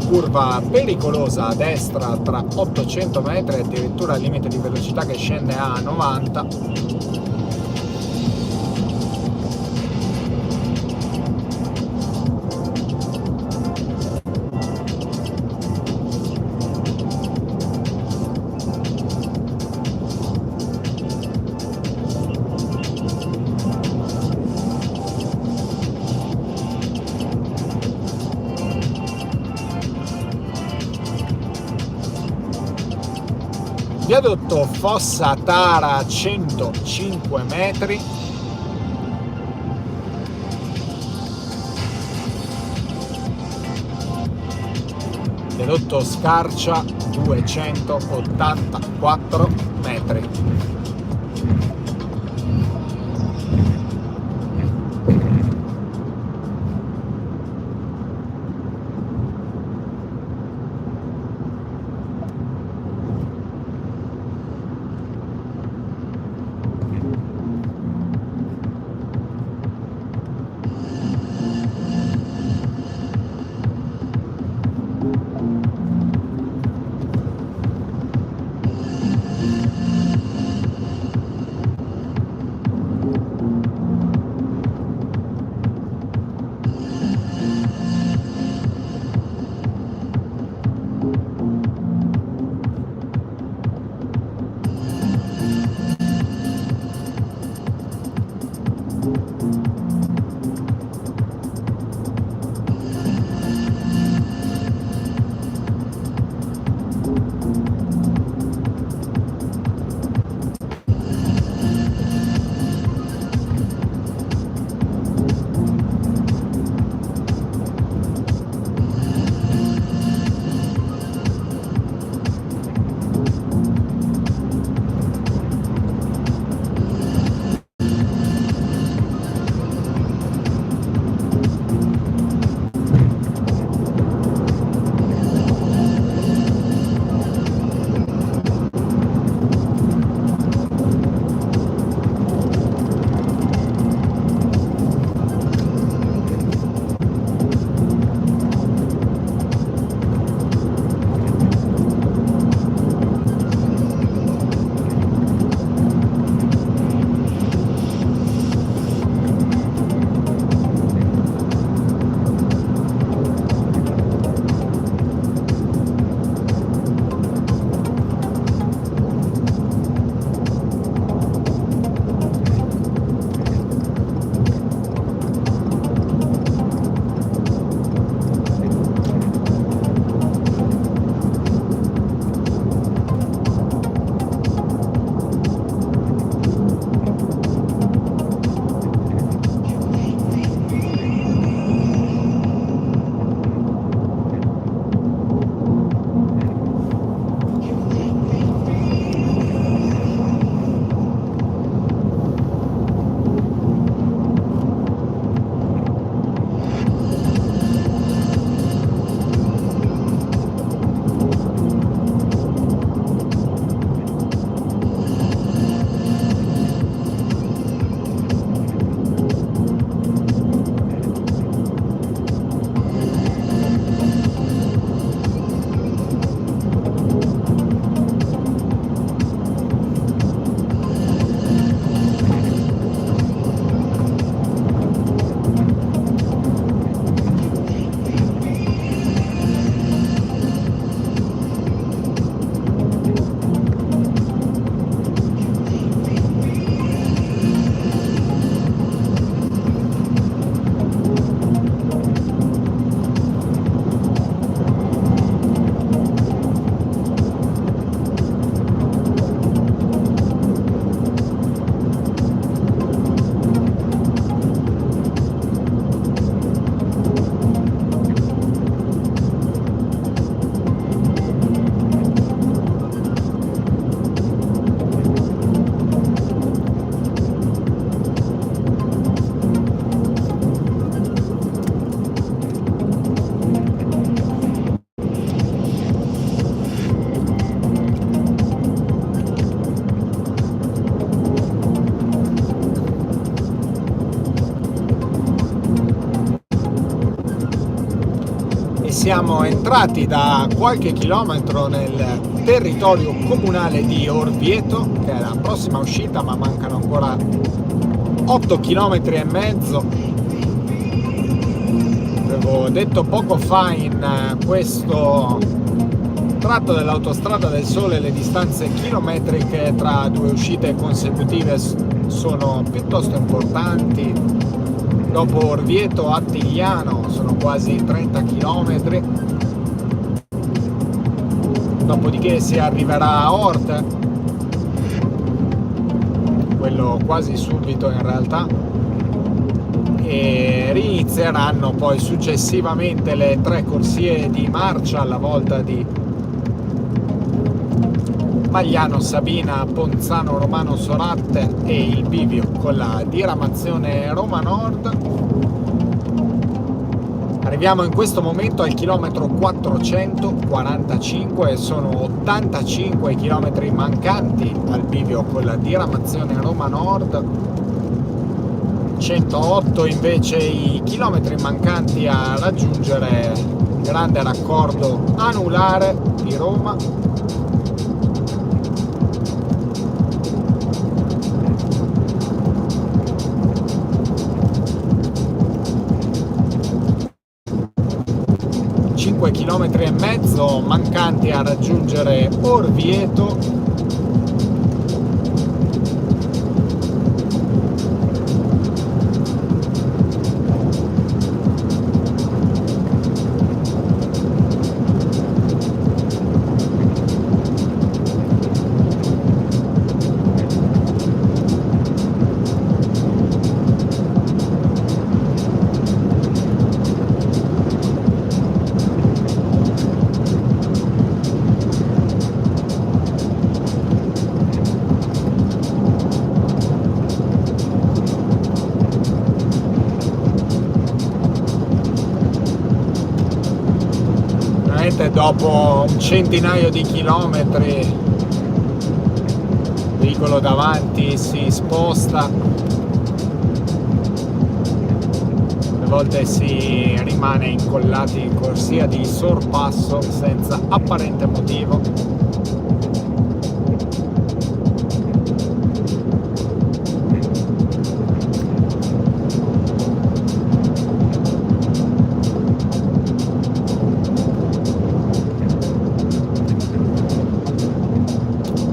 curva pericolosa a destra tra 800 metri, addirittura il limite di velocità che scende a 90. Viadotto Fossa Tara, 105 metri. Viadotto Scarcia, 284 metri. siamo entrati da qualche chilometro nel territorio comunale di Orvieto, che è la prossima uscita, ma mancano ancora 8 km e mezzo. Avevo detto poco fa, in questo tratto dell'autostrada del Sole le distanze chilometriche tra due uscite consecutive sono piuttosto importanti. Dopo Orvieto Attigliano sono quasi 30 km, dopodiché si arriverà a Orte, quello quasi subito in realtà, e rinizieranno poi successivamente le 3 corsie di marcia, alla volta di Magliano Sabina, Ponzano Romano Soratte e il bivio con la diramazione Roma Nord. Arriviamo in questo momento al chilometro 445 e sono 85 chilometri mancanti al bivio con la diramazione Roma Nord, 108 invece i chilometri mancanti a raggiungere il grande raccordo anulare di Roma. Chilometri e mezzo mancanti a raggiungere Orvieto. Dopo un centinaio di chilometri il veicolo davanti si sposta, a volte si rimane incollati in corsia di sorpasso senza apparente motivo.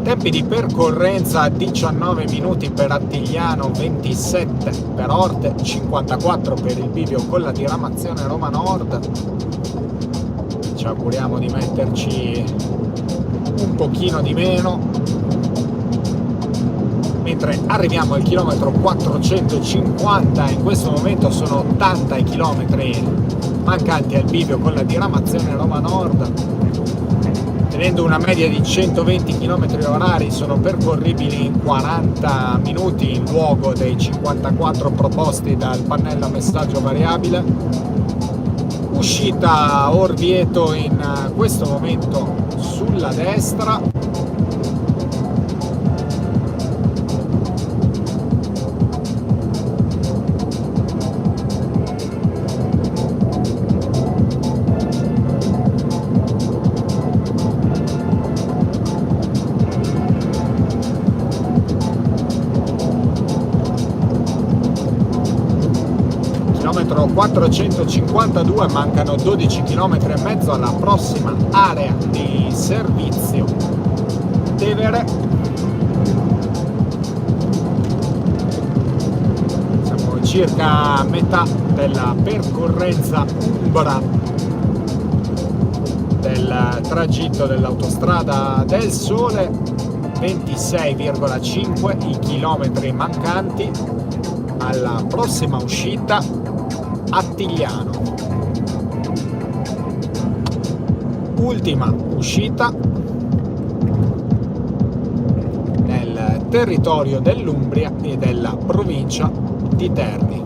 Tempi di percorrenza: 19 minuti per Attigliano, 27 per Orte, 54 per il bivio con la diramazione Roma Nord. Ci auguriamo di metterci un pochino di meno, mentre arriviamo al chilometro 450. In questo momento sono 80 i chilometri mancanti al bivio con la diramazione Roma Nord. Tenendo una media di 120 km/h sono percorribili in 40 minuti in luogo dei 54 proposti dal pannello a messaggio variabile. Uscita Orvieto in questo momento sulla destra. Chilometro 452, mancano 12 km e mezzo alla prossima area di servizio Tevere. Siamo circa a metà della percorrenza umbra del tragitto dell'autostrada del Sole, 26,5 i chilometri mancanti alla prossima uscita Attigliano. Ultima uscita nel territorio dell'Umbria e della provincia di Terni.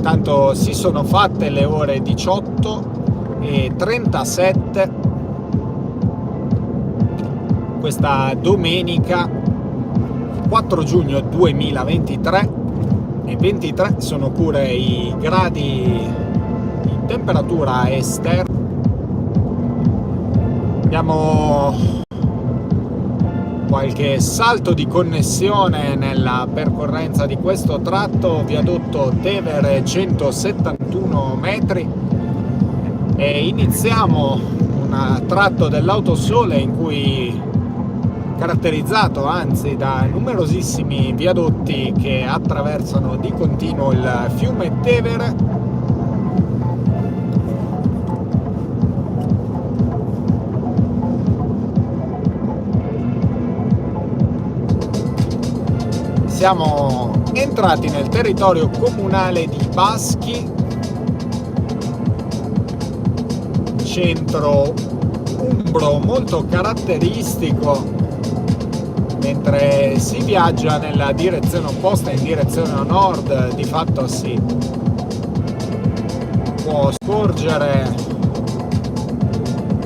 Tanto si sono fatte le ore 18:37 questa domenica 4 giugno 2023 e 23 sono pure i gradi di temperatura esterna. Abbiamo qualche salto di connessione nella percorrenza di questo tratto, viadotto Tevere 171 metri, e iniziamo un tratto dell'Autosole in cui caratterizzato anzi da numerosissimi viadotti che attraversano di continuo il fiume Tevere. Siamo entrati nel territorio comunale di Baschi, centro umbro molto caratteristico. Mentre si viaggia nella direzione opposta, in direzione nord, di fatto si può scorgere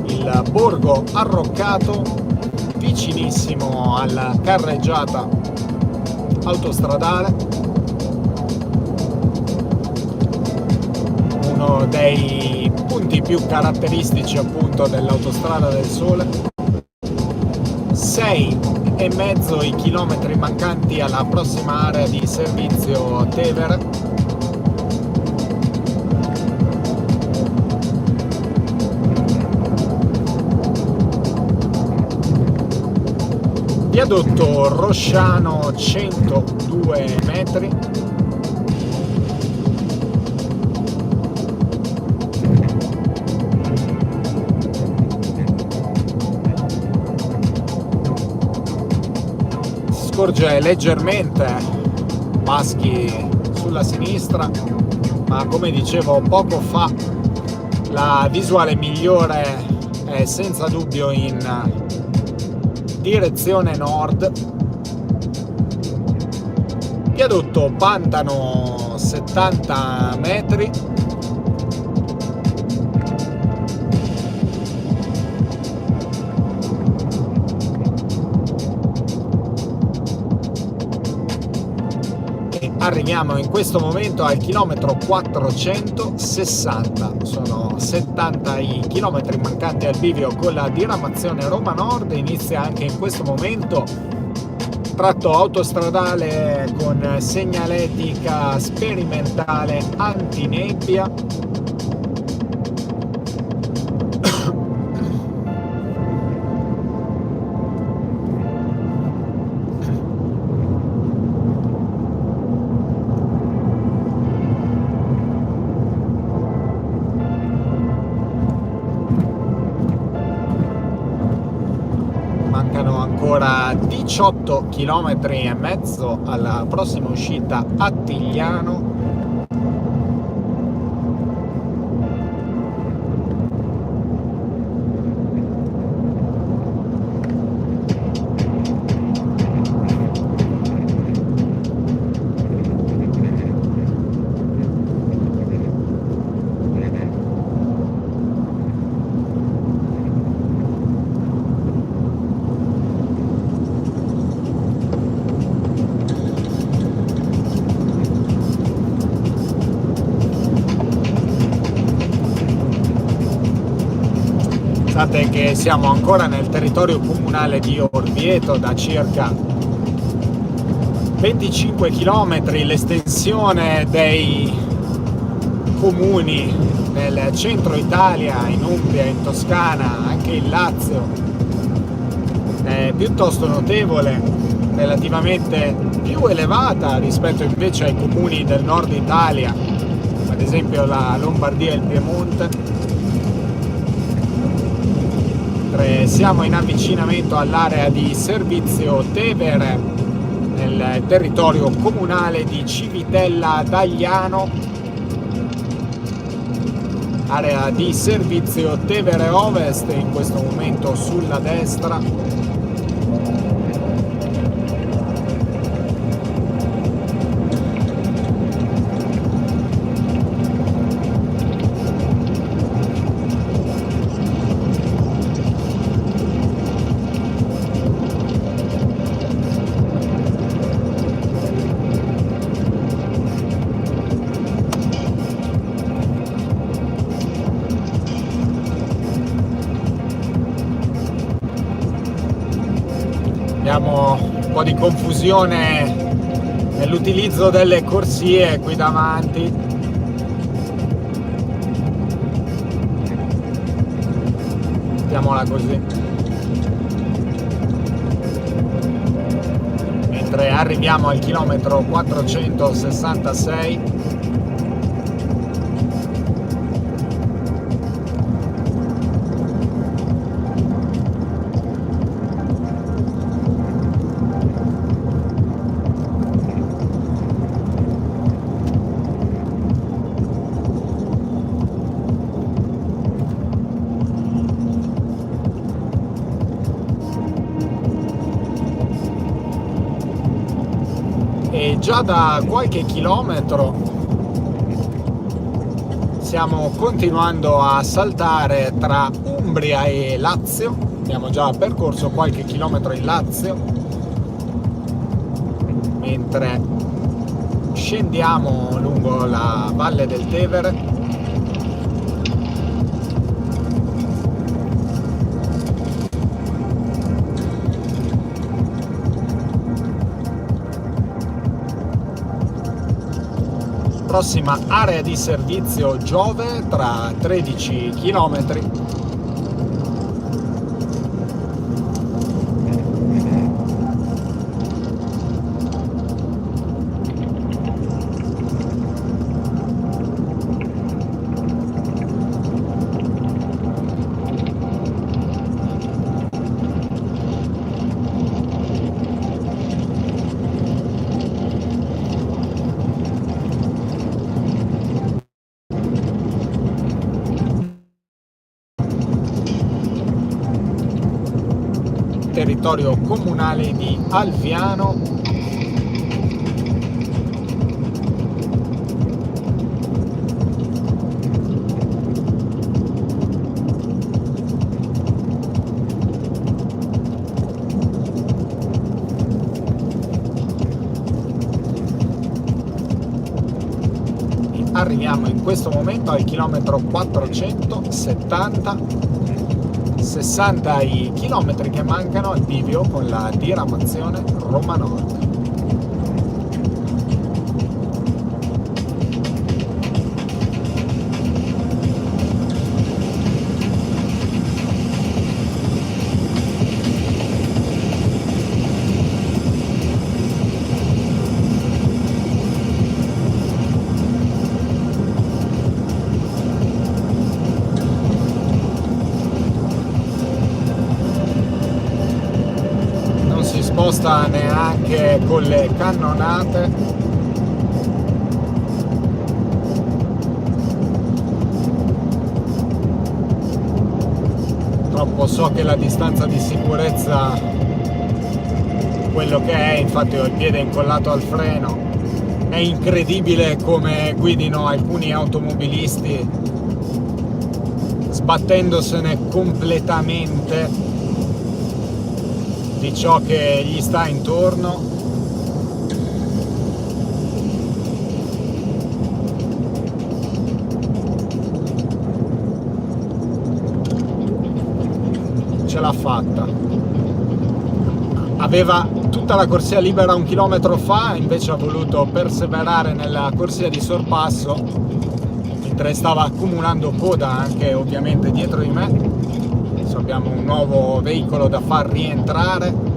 il borgo arroccato vicinissimo alla carreggiata autostradale, uno dei punti più caratteristici appunto dell'Autostrada del Sole. 6,5 i chilometri mancanti alla prossima area di servizio Tevere. Viadotto Rosciano 102 metri. Scorge leggermente Baschi sulla sinistra, ma come dicevo poco fa la visuale migliore è senza dubbio in direzione nord. Viadotto Pantano 70 metri. E arriviamo in questo momento al chilometro 460. Sono 70 i chilometri mancanti al bivio con la diramazione Roma Nord. Inizia anche in questo momento tratto autostradale con segnaletica sperimentale antinebbia. Mancano ancora 18 km e mezzo alla prossima uscita a Tigliano. Pensate che siamo ancora nel territorio comunale di Orvieto, da circa 25 km l'estensione dei comuni nel centro Italia, in Umbria, in Toscana, anche in Lazio, è piuttosto notevole, relativamente più elevata rispetto invece ai comuni del nord Italia, ad esempio la Lombardia e il Piemonte. Siamo in avvicinamento all'area di servizio Tevere, nel territorio comunale di Civitella d'Agliano, area di servizio Tevere Ovest, in questo momento sulla destra. Abbiamo un po' di confusione nell'utilizzo delle corsie qui davanti. Mettiamola così. Mentre arriviamo al chilometro 466. E già da qualche chilometro stiamo continuando a saltare tra Umbria e Lazio. Abbiamo già percorso qualche chilometro in Lazio, mentre scendiamo lungo la valle del Tevere. Prossima area di servizio Giove tra 13 km. Territorio comunale di Alviano. Arriviamo in questo momento al chilometro 470. 60 i chilometri che mancano al bivio con la diramazione Roma Nord. Sposta neanche con le cannonate. Purtroppo so che la distanza di sicurezza quello che è, infatti ho il piede incollato al freno. È incredibile come guidino alcuni automobilisti sbattendosene completamente di ciò che gli sta intorno. Ce l'ha fatta. Aveva tutta la corsia libera 1 chilometro fa, invece ha voluto perseverare nella corsia di sorpasso, mentre stava accumulando coda anche ovviamente dietro di me. Abbiamo un nuovo veicolo da far rientrare.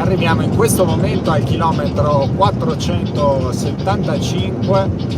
Arriviamo in questo momento al chilometro 475.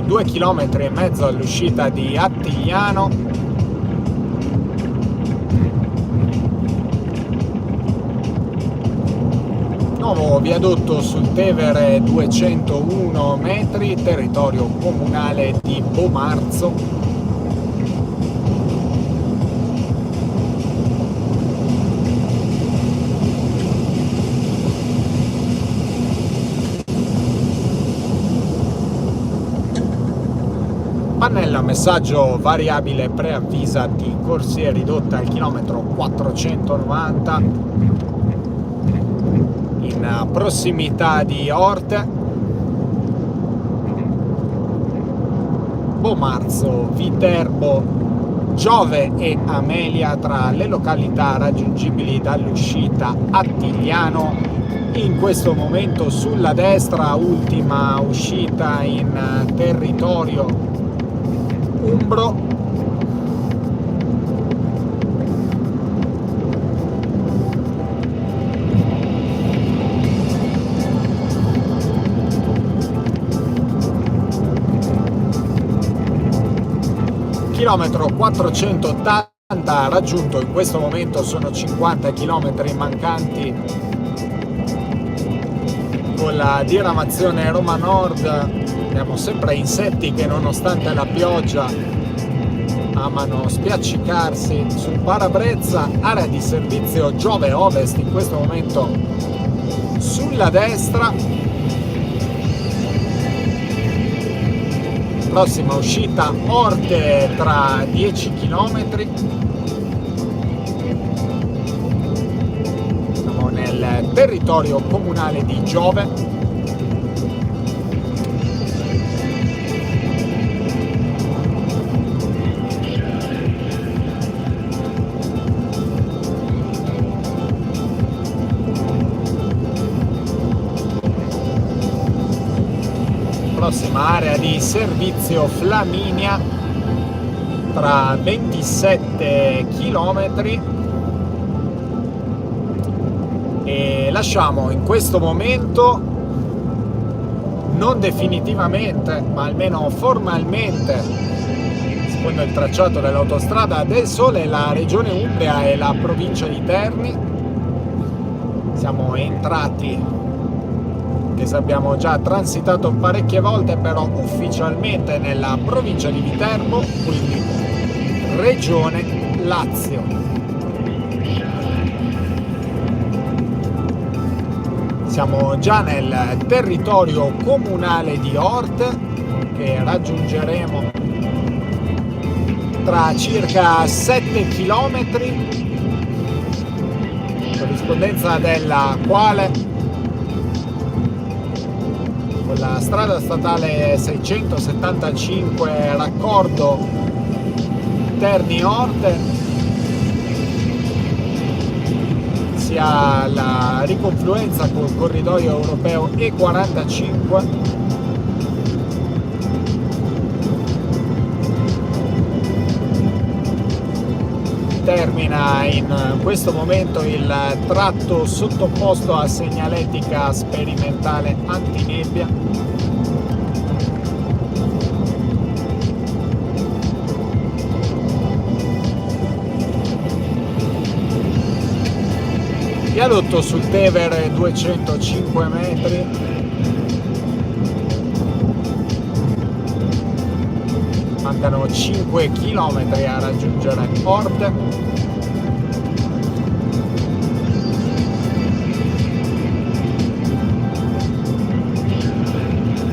2,5 km all'uscita di Attigliano. Nuovo viadotto sul Tevere, 201 metri, territorio comunale di Bomarzo. Pannella messaggio variabile preavvisa di corsia ridotta al chilometro 490 in prossimità di Orte. Bomarzo, Viterbo, Giove e Amelia tra le località raggiungibili dall'uscita Attigliano. In questo momento sulla destra, ultima uscita in territorio umbro. Chilometro 480 raggiunto, in questo momento sono 50 km mancanti con la diramazione Roma Nord. Abbiamo sempre insetti che nonostante la pioggia amano spiaccicarsi sul parabrezza. Area di servizio Giove Ovest, in questo momento sulla destra. Prossima uscita Orte tra 10 km. Siamo nel territorio comunale di Giove. Prossima area di servizio Flaminia tra 27 km e lasciamo in questo momento, non definitivamente ma almeno formalmente, secondo il tracciato dell'autostrada del Sole, la regione Umbria e la provincia di Terni. Siamo entrati, che abbiamo già transitato parecchie volte, però ufficialmente nella provincia di Viterbo, quindi regione Lazio. Siamo già nel territorio comunale di Orte, che raggiungeremo tra circa 7 km, corrispondenza della quale con la strada statale 675 raccordo Terni-Orte si ha la riconfluenza col corridoio europeo E45. Termina in questo momento il tratto sottoposto a segnaletica sperimentale antinebbia. Viadotto sul Tevere, 205 metri. Mancano 5 km a raggiungere Orte.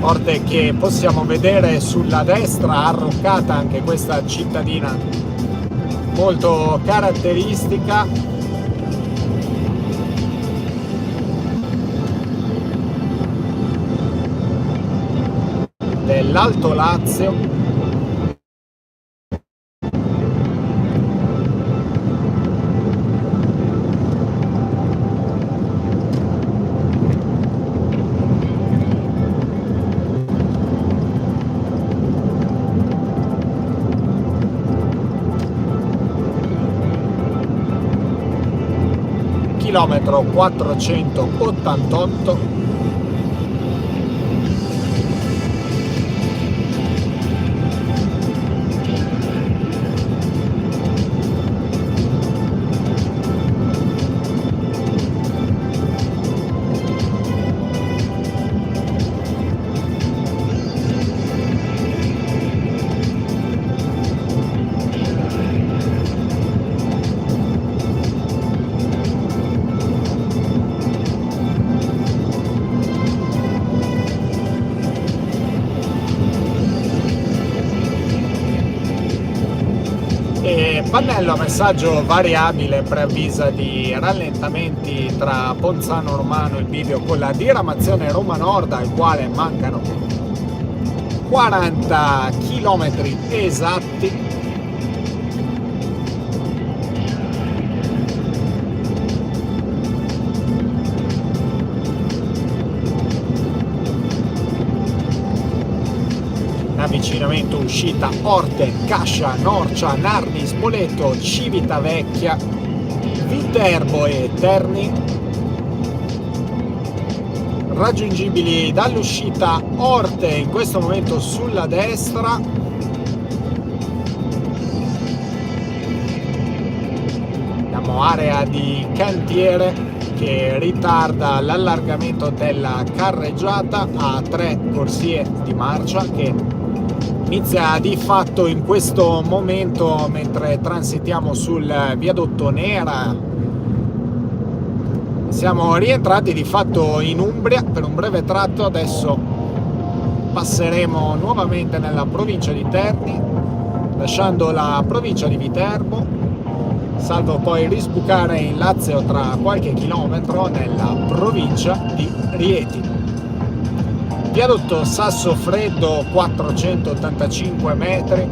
Orte che possiamo vedere sulla destra, arroccata, anche questa cittadina molto caratteristica dell'Alto Lazio. Chilometro 488. Pannello a messaggio variabile preavvisa di rallentamenti tra Ponzano Romano e il bivio con la diramazione Roma Nord, al quale mancano 40 km esatti. Avvicinamento uscita Orte, Cascia, Norcia, Narni, Spoleto, Civitavecchia, Viterbo e Terni, raggiungibili dall'uscita Orte in questo momento sulla destra. Abbiamo area di cantiere che ritarda l'allargamento della carreggiata a 3 corsie di marcia, che inizia di fatto in questo momento mentre transitiamo sul viadotto Nera. Siamo rientrati di fatto in Umbria per un breve tratto, adesso passeremo nuovamente nella provincia di Terni, lasciando la provincia di Viterbo, salvo poi risbucare in Lazio tra qualche chilometro nella provincia di Rieti. Viadotto Sassofreddo, 485 metri.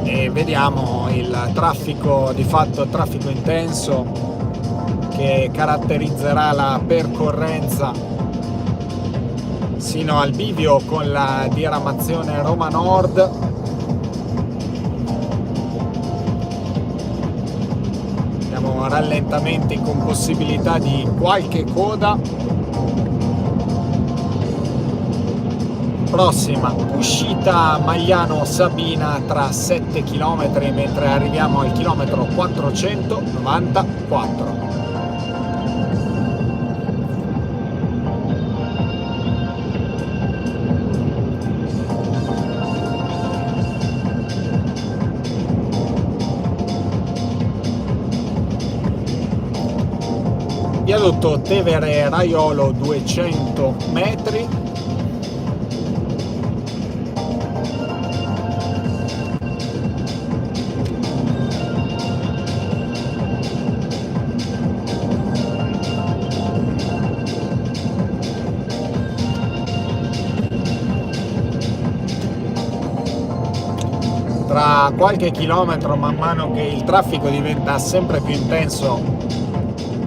E vediamo il traffico, di fatto traffico intenso, che caratterizzerà la percorrenza sino al bivio con la diramazione Roma Nord. Rallentamenti con possibilità di qualche coda. Prossima uscita Magliano Sabina tra 7 km, mentre arriviamo al chilometro 494. Viadotto Tevere Raiolo, 200 metri. Tra qualche chilometro, man mano che il traffico diventa sempre più intenso,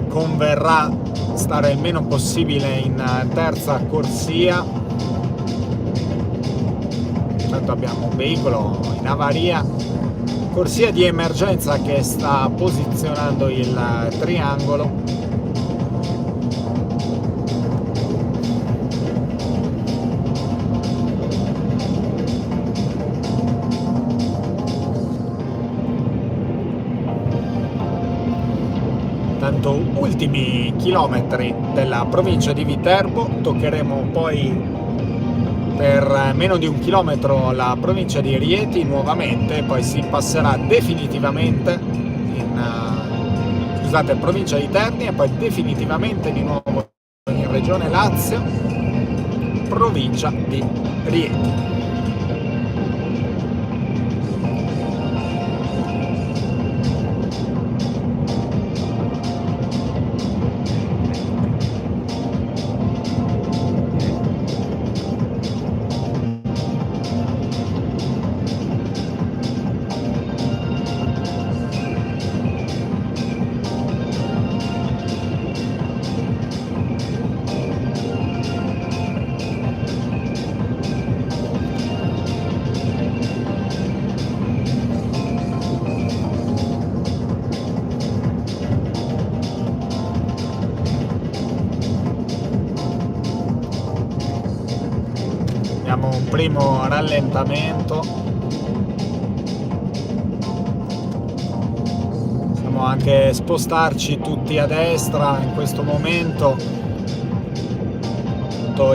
converrà stare il meno possibile in terza corsia. Intanto abbiamo un veicolo in avaria, corsia di emergenza che sta posizionando il triangolo. Ultimi chilometri della provincia di Viterbo, toccheremo poi per meno di un chilometro la provincia di Rieti nuovamente, poi si passerà definitivamente in provincia di Terni e poi definitivamente di nuovo in regione Lazio, provincia di Rieti. Abbiamo un primo rallentamento. Possiamo anche spostarci tutti a destra in questo momento.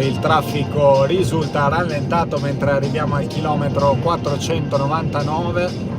Il traffico risulta rallentato mentre arriviamo al chilometro 499.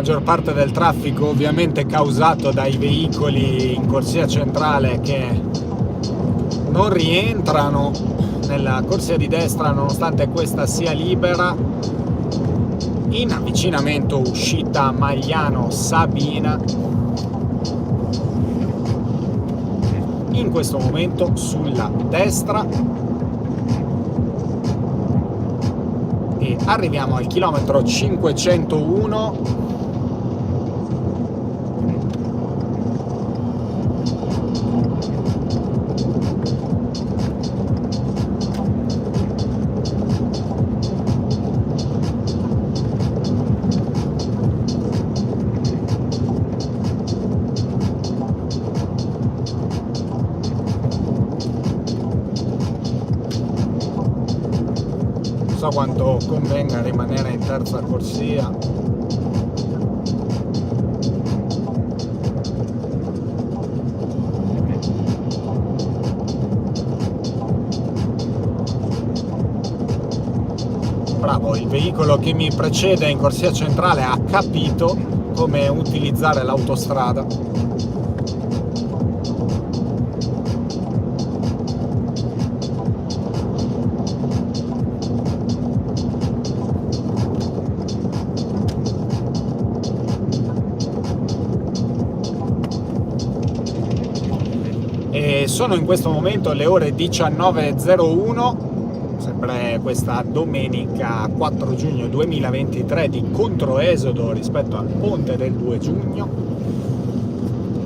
maggior parte del traffico ovviamente causato dai veicoli in corsia centrale che non rientrano nella corsia di destra nonostante questa sia libera. In avvicinamento uscita Magliano Sabina, in questo momento sulla destra, e arriviamo al chilometro 501. So quanto convenga rimanere in terza corsia. Bravo, il veicolo che mi precede in corsia centrale ha capito come utilizzare l'autostrada. E sono in questo momento le ore 19:01, sempre questa domenica 4 giugno 2023 di controesodo rispetto al ponte del 2 giugno.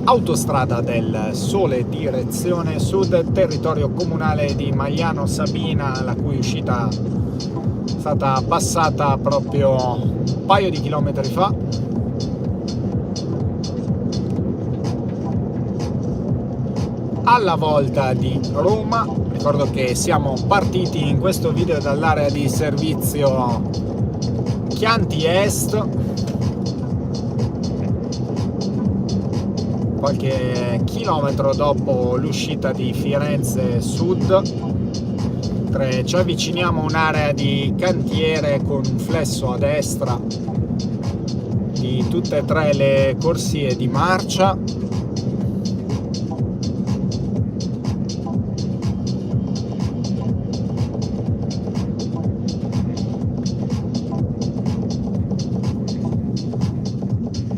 Autostrada del Sole direzione sud, territorio comunale di Magliano Sabina, la cui uscita è stata passata proprio un paio di chilometri fa. Alla volta di Roma. Ricordo che siamo partiti in questo video dall'area di servizio Chianti Est, qualche chilometro dopo l'uscita di Firenze Sud. Ci avviciniamo a un'area di cantiere con un flesso a destra di tutte e tre le corsie di marcia.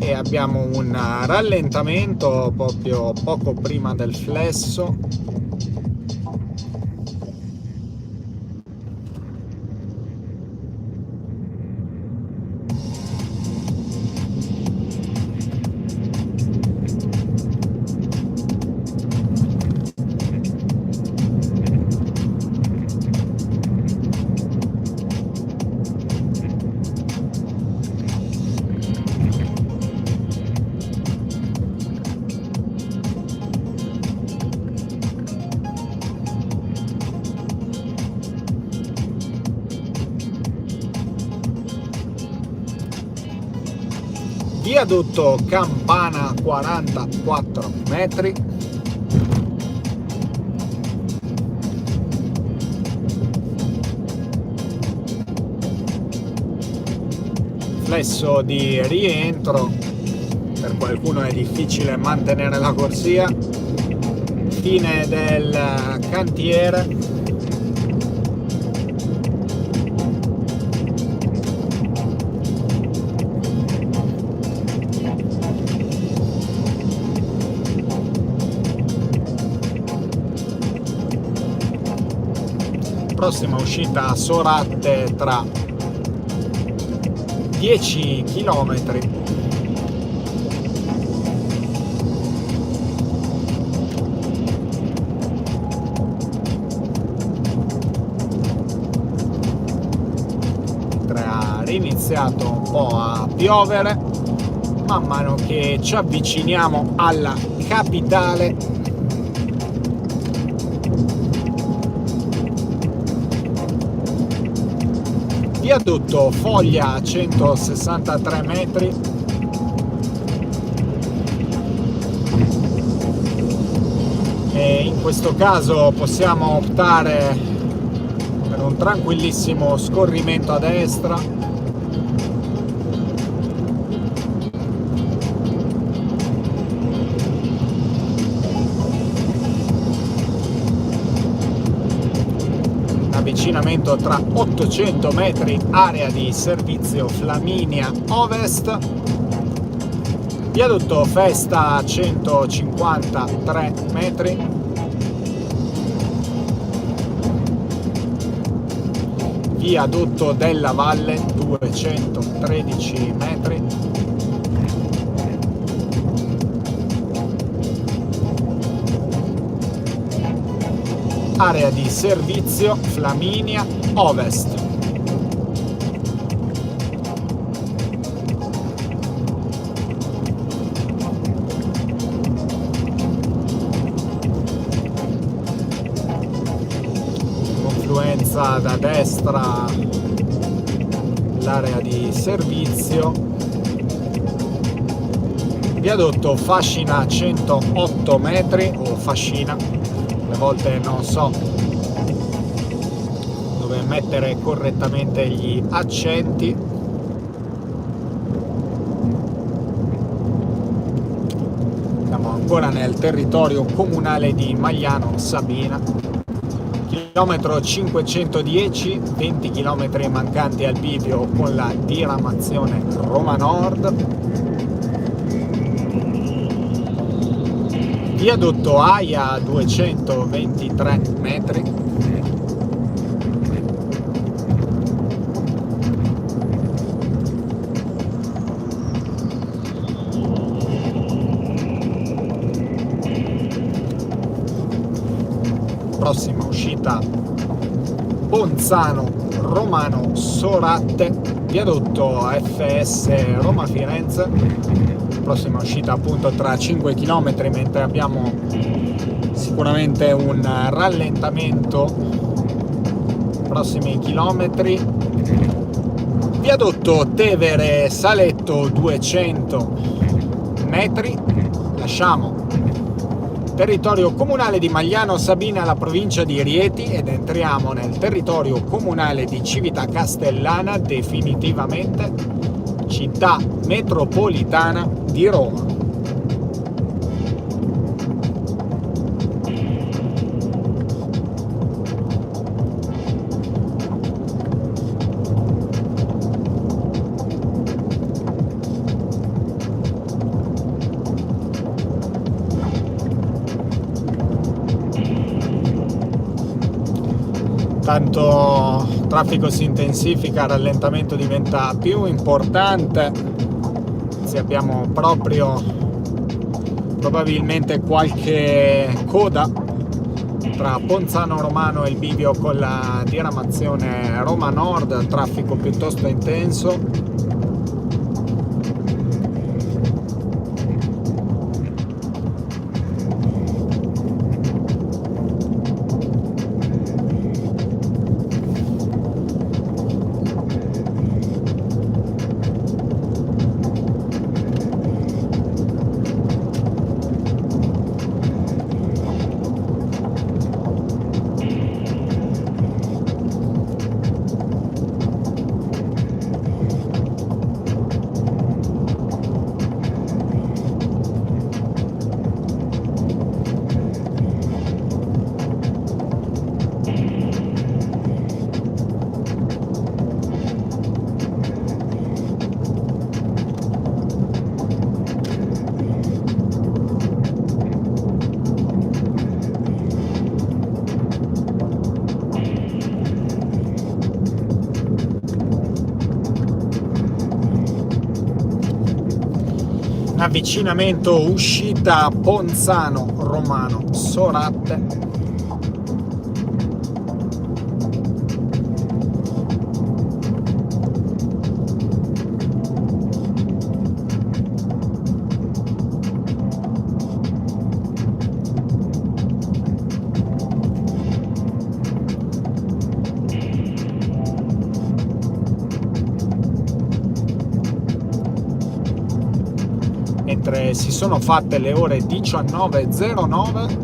E abbiamo un rallentamento proprio poco prima del flesso. Viadotto Campana 44 metri. Flesso di rientro, per qualcuno è difficile mantenere la corsia. Fine del cantiere. Prossima uscita a Soratte tra 10 km. Ha riniziato un po' a piovere man mano che ci avviciniamo alla capitale. Viadotto Foglia 163 metri. E in questo caso possiamo optare per un tranquillissimo scorrimento a destra. avvicinamento tra 800 metri, area di servizio Flaminia Ovest, viadotto Festa 153 metri, viadotto della Valle 213 metri, area di servizio Flaminia Ovest. Confluenza da destra l'area di servizio, viadotto Fascina 108 metri o Fascina, alle volte non so dove mettere correttamente gli accenti. Siamo ancora nel territorio comunale di Magliano Sabina, chilometro 510, 20 km mancanti al bivio con la diramazione Roma Nord, viadotto Aia 223 metri, prossima uscita Ponzano Romano Soratte, viadotto FS Roma Firenze, prossima uscita appunto tra 5 km, mentre abbiamo sicuramente un rallentamento prossimi chilometri, viadotto Tevere Saletto 200 metri, lasciamo territorio comunale di Magliano Sabina, la provincia di Rieti, ed entriamo nel territorio comunale di Civita Castellana, definitivamente città metropolitana di Roma. Tanto traffico si intensifica, il rallentamento diventa più importante, se abbiamo proprio probabilmente qualche coda tra Ponzano Romano e il bivio con la diramazione Roma Nord, traffico piuttosto intenso. Avvicinamento uscita Ponzano Romano Soratte, mentre si sono fatte le ore 19.09,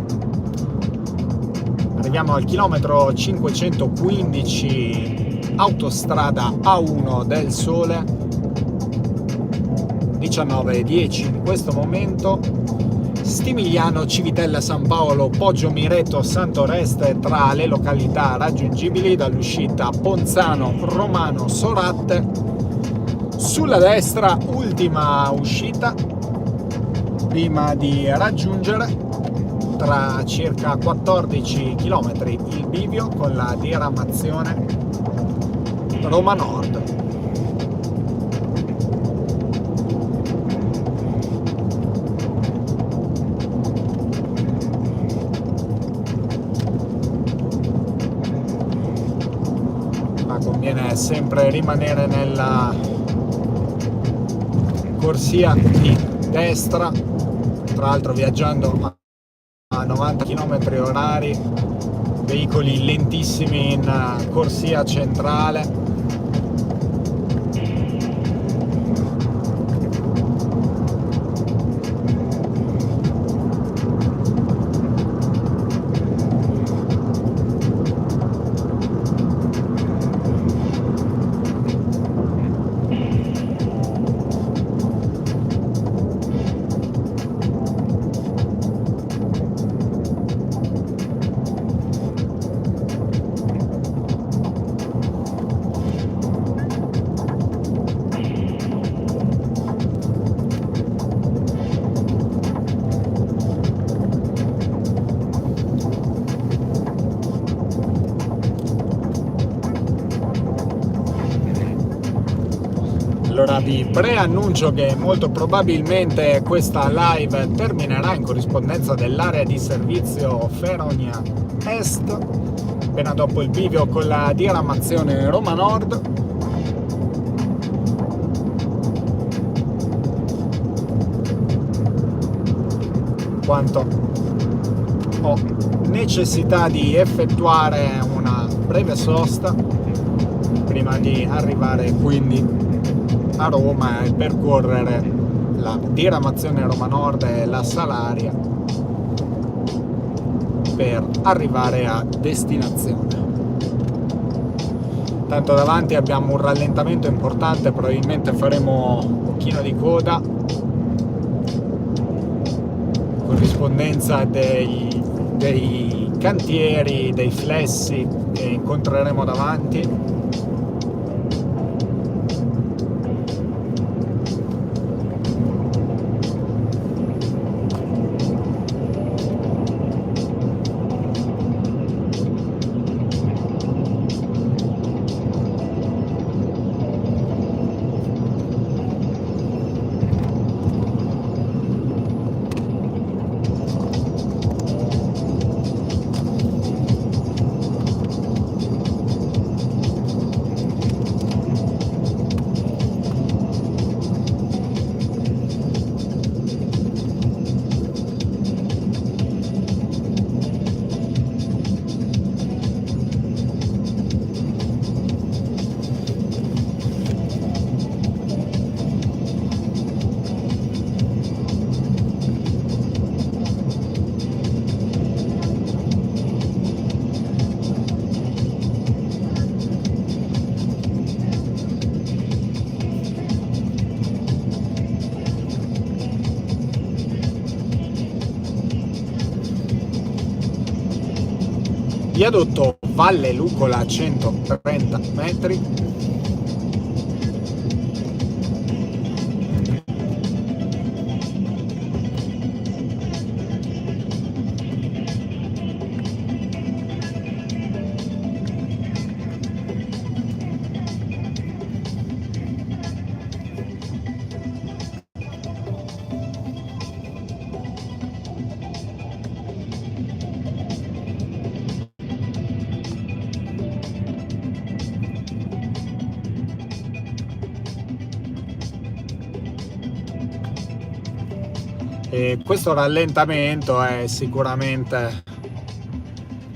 arriviamo al chilometro 515, autostrada A1 del Sole, 19.10 in questo momento, Stimigliano, Civitella, San Paolo, Poggio Mireto, Santoreste tra le località raggiungibili dall'uscita Ponzano, Romano, Sorate. Sulla destra, ultima uscita prima di raggiungere tra circa 14 km il bivio con la diramazione Roma Nord. Ma conviene sempre rimanere nella corsia di destra, tra l'altro viaggiando a 90 km/h, veicoli lentissimi in corsia centrale. Allora vi preannuncio che molto probabilmente questa live terminerà in corrispondenza dell'area di servizio Feronia Est, appena dopo il bivio con la diramazione Roma Nord. Quanto ho necessità di effettuare una breve sosta prima di arrivare quindi a Roma e percorrere la diramazione Roma Nord e la Salaria per arrivare a destinazione. Tanto davanti abbiamo un rallentamento importante, probabilmente faremo un pochino di coda, corrispondenza dei cantieri, dei flessi che incontreremo davanti. Viadotto Valle Lucola a 130 metri. E questo rallentamento è sicuramente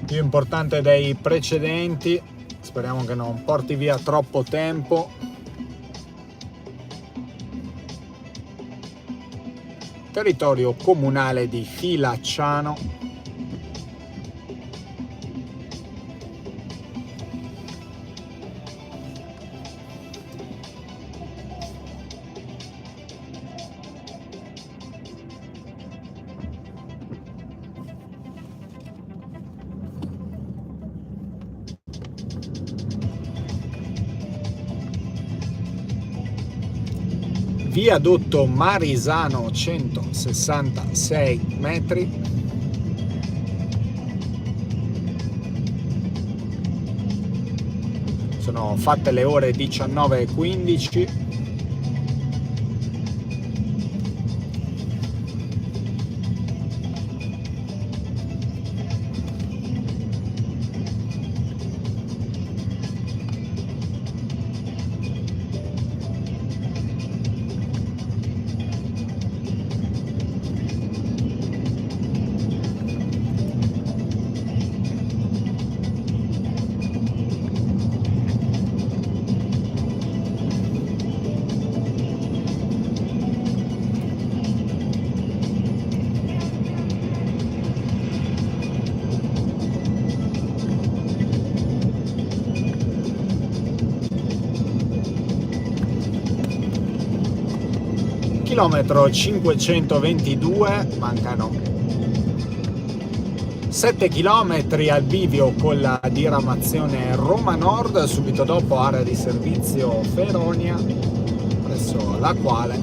più importante dei precedenti, speriamo che non porti via troppo tempo. Territorio comunale di Filacciano. viadotto Marisano 166 metri, sono fatte le ore 19:15. Chilometro 522, mancano 7 chilometri al bivio con la diramazione Roma Nord, subito dopo area di servizio Feronia, presso la quale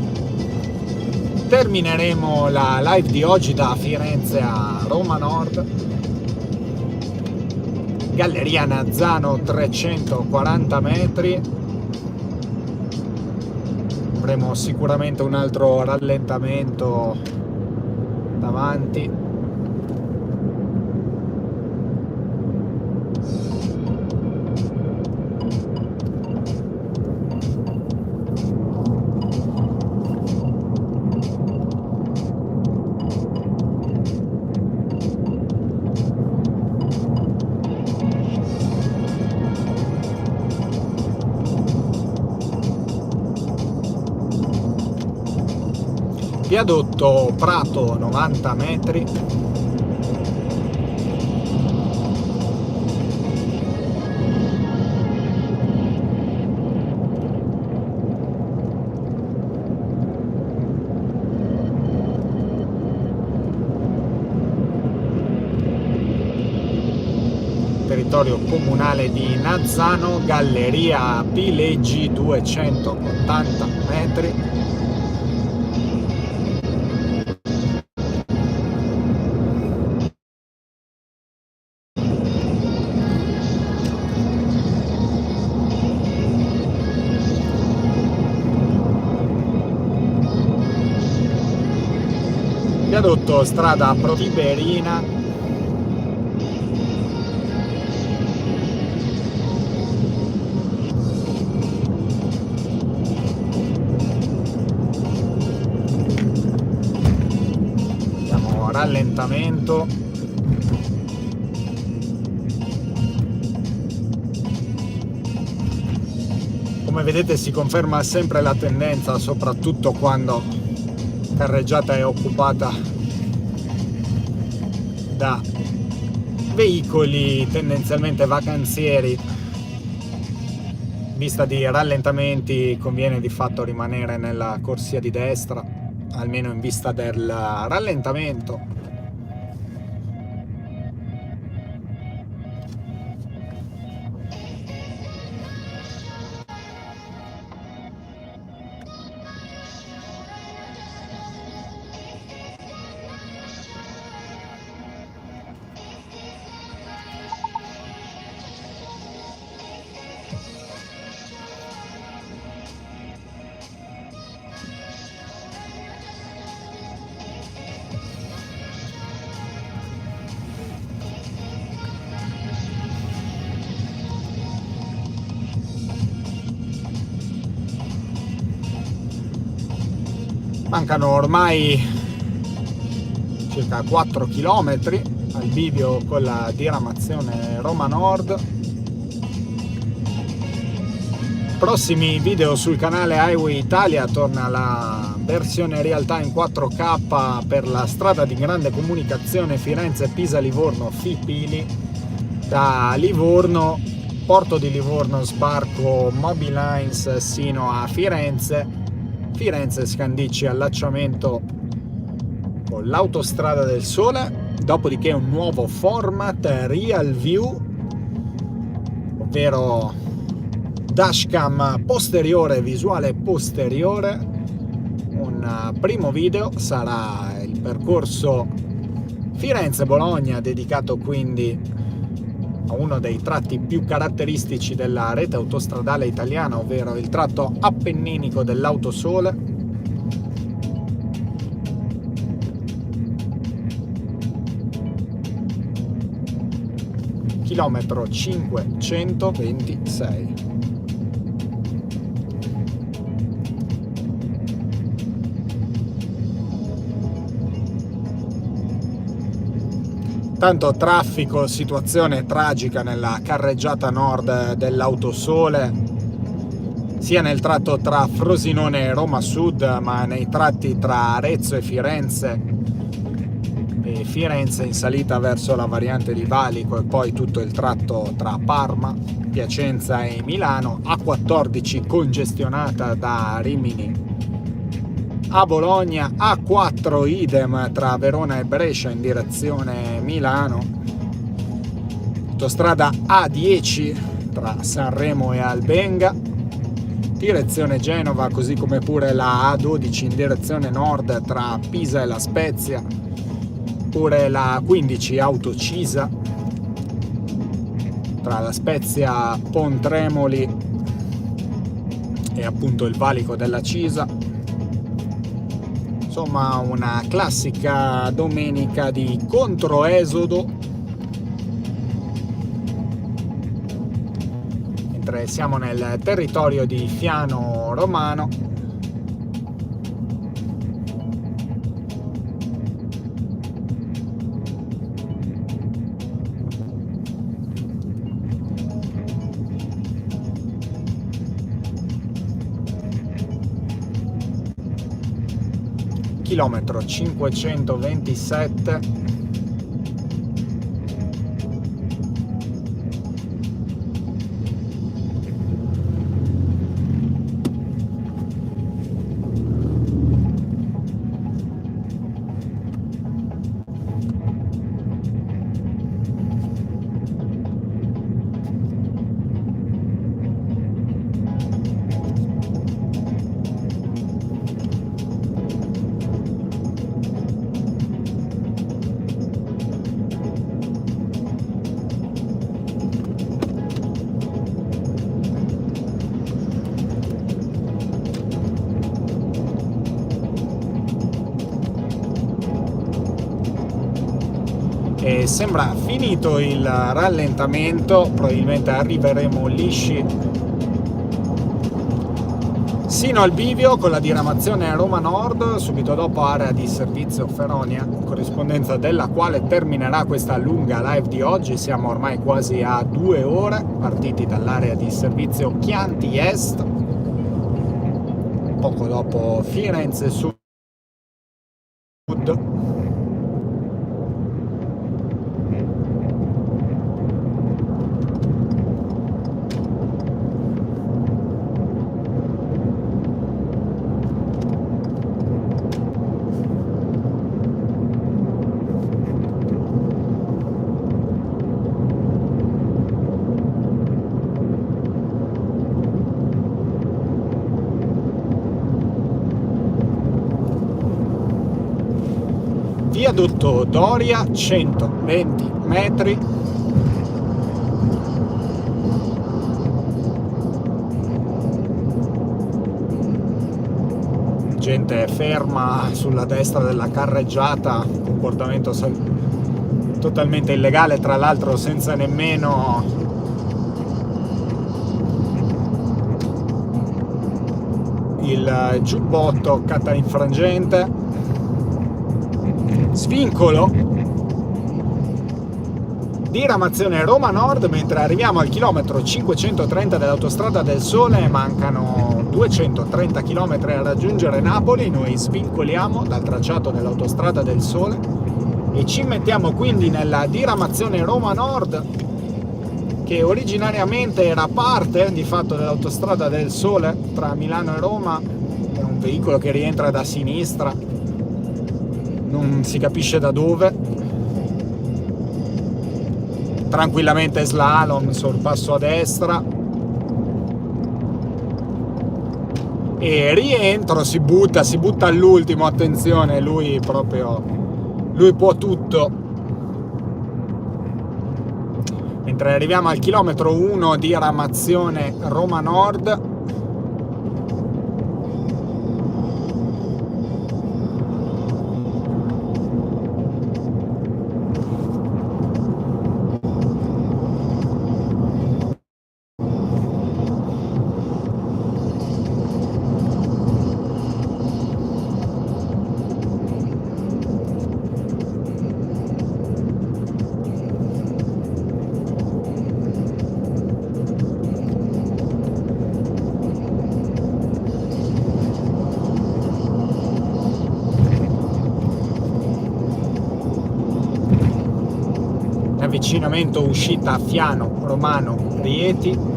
termineremo la live di oggi da Firenze a Roma Nord. Galleria Nazzano 340 metri. Avremo sicuramente un altro rallentamento davanti. Viadotto Prato 90 metri. Territorio comunale di Nazzano, Galleria Pileggi 280 metri. Viadotto strada Protiberina. Abbiamo rallentamento. Come vedete si conferma sempre la tendenza, soprattutto quando carreggiata è occupata da veicoli tendenzialmente vacanzieri. In vista di rallentamenti conviene di fatto rimanere nella corsia di destra, almeno in vista del rallentamento. Mancano ormai circa 4 km al bivio con la diramazione Roma Nord. Prossimi video sul canale Highway Italia, torna la versione real time 4K per la strada di grande comunicazione Firenze-Pisa-Livorno Fipili. Da Livorno, porto di Livorno, sbarco Mobilines sino a Firenze. Firenze-Scandicci, allacciamento con l'autostrada del Sole, dopodiché un nuovo format Real View, ovvero dashcam posteriore, visuale posteriore, un primo video sarà il percorso Firenze-Bologna, dedicato quindi a uno dei tratti più caratteristici della rete autostradale italiana, ovvero il tratto appenninico dell'Autosole. Chilometro 526. Tanto traffico, situazione tragica nella carreggiata nord dell'Autosole, sia nel tratto tra Frosinone e Roma Sud, ma nei tratti tra Arezzo e Firenze in salita verso la variante di Valico, e poi tutto il tratto tra Parma, Piacenza e Milano, A14 congestionata da Rimini a Bologna, A4 idem tra Verona e Brescia in direzione Milano, autostrada A10 tra Sanremo e Albenga, direzione Genova, così come pure la A12 in direzione nord tra Pisa e La Spezia, pure la A15 Autocisa tra La Spezia, Pontremoli e appunto il valico della Cisa. Insomma, una classica domenica di controesodo, mentre siamo nel territorio di Fiano Romano. Chilometro 527. E sembra finito il rallentamento, probabilmente arriveremo lisci sino al bivio con la diramazione a Roma Nord, subito dopo area di servizio Feronia, corrispondenza della quale terminerà questa lunga live di oggi. Siamo ormai quasi a 2 ore, partiti dall'area di servizio Chianti Est, poco dopo Firenze Sud. Viadotto Doria, 120 metri. Gente ferma sulla destra della carreggiata, comportamento totalmente illegale, tra l'altro senza nemmeno il giubbotto catarinfrangente. Svincolo, diramazione Roma Nord, mentre arriviamo al chilometro 530 dell'autostrada del Sole. Mancano 230 km a raggiungere Napoli. Noi svincoliamo dal tracciato dell'autostrada del Sole e ci mettiamo quindi nella diramazione Roma Nord, che originariamente era parte di fatto dell'autostrada del Sole tra Milano e Roma. È un veicolo che rientra da sinistra, non si capisce da dove, tranquillamente slalom, sorpasso a destra, e rientro, si butta all'ultimo, attenzione, lui può tutto. Mentre arriviamo al chilometro 1 di ramazione Roma Nord, avvicinamento uscita Fiano Romano Rieti.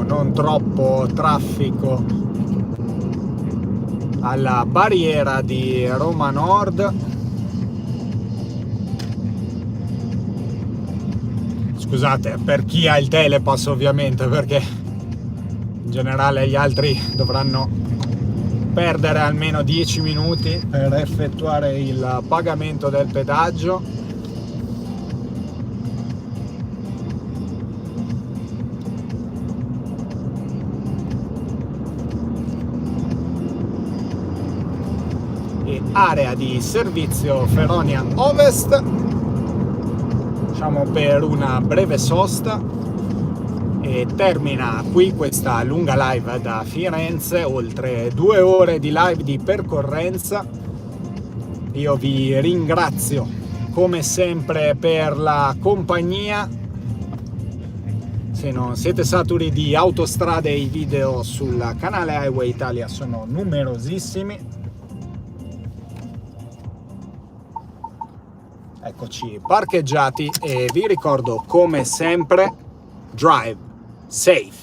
Non troppo traffico alla barriera di Roma Nord. Scusate, per chi ha il telepass ovviamente, perché in generale gli altri dovranno perdere almeno 10 minuti per effettuare il pagamento del pedaggio. Area di servizio Feronia Ovest, diciamo per una breve sosta, e termina qui questa lunga live da Firenze, oltre 2 ore di live di percorrenza. Io vi ringrazio come sempre per la compagnia. Se non siete saturi di autostrade, i video sul canale Highway Italia sono numerosissimi. Eccoci parcheggiati e vi ricordo come sempre: drive safe.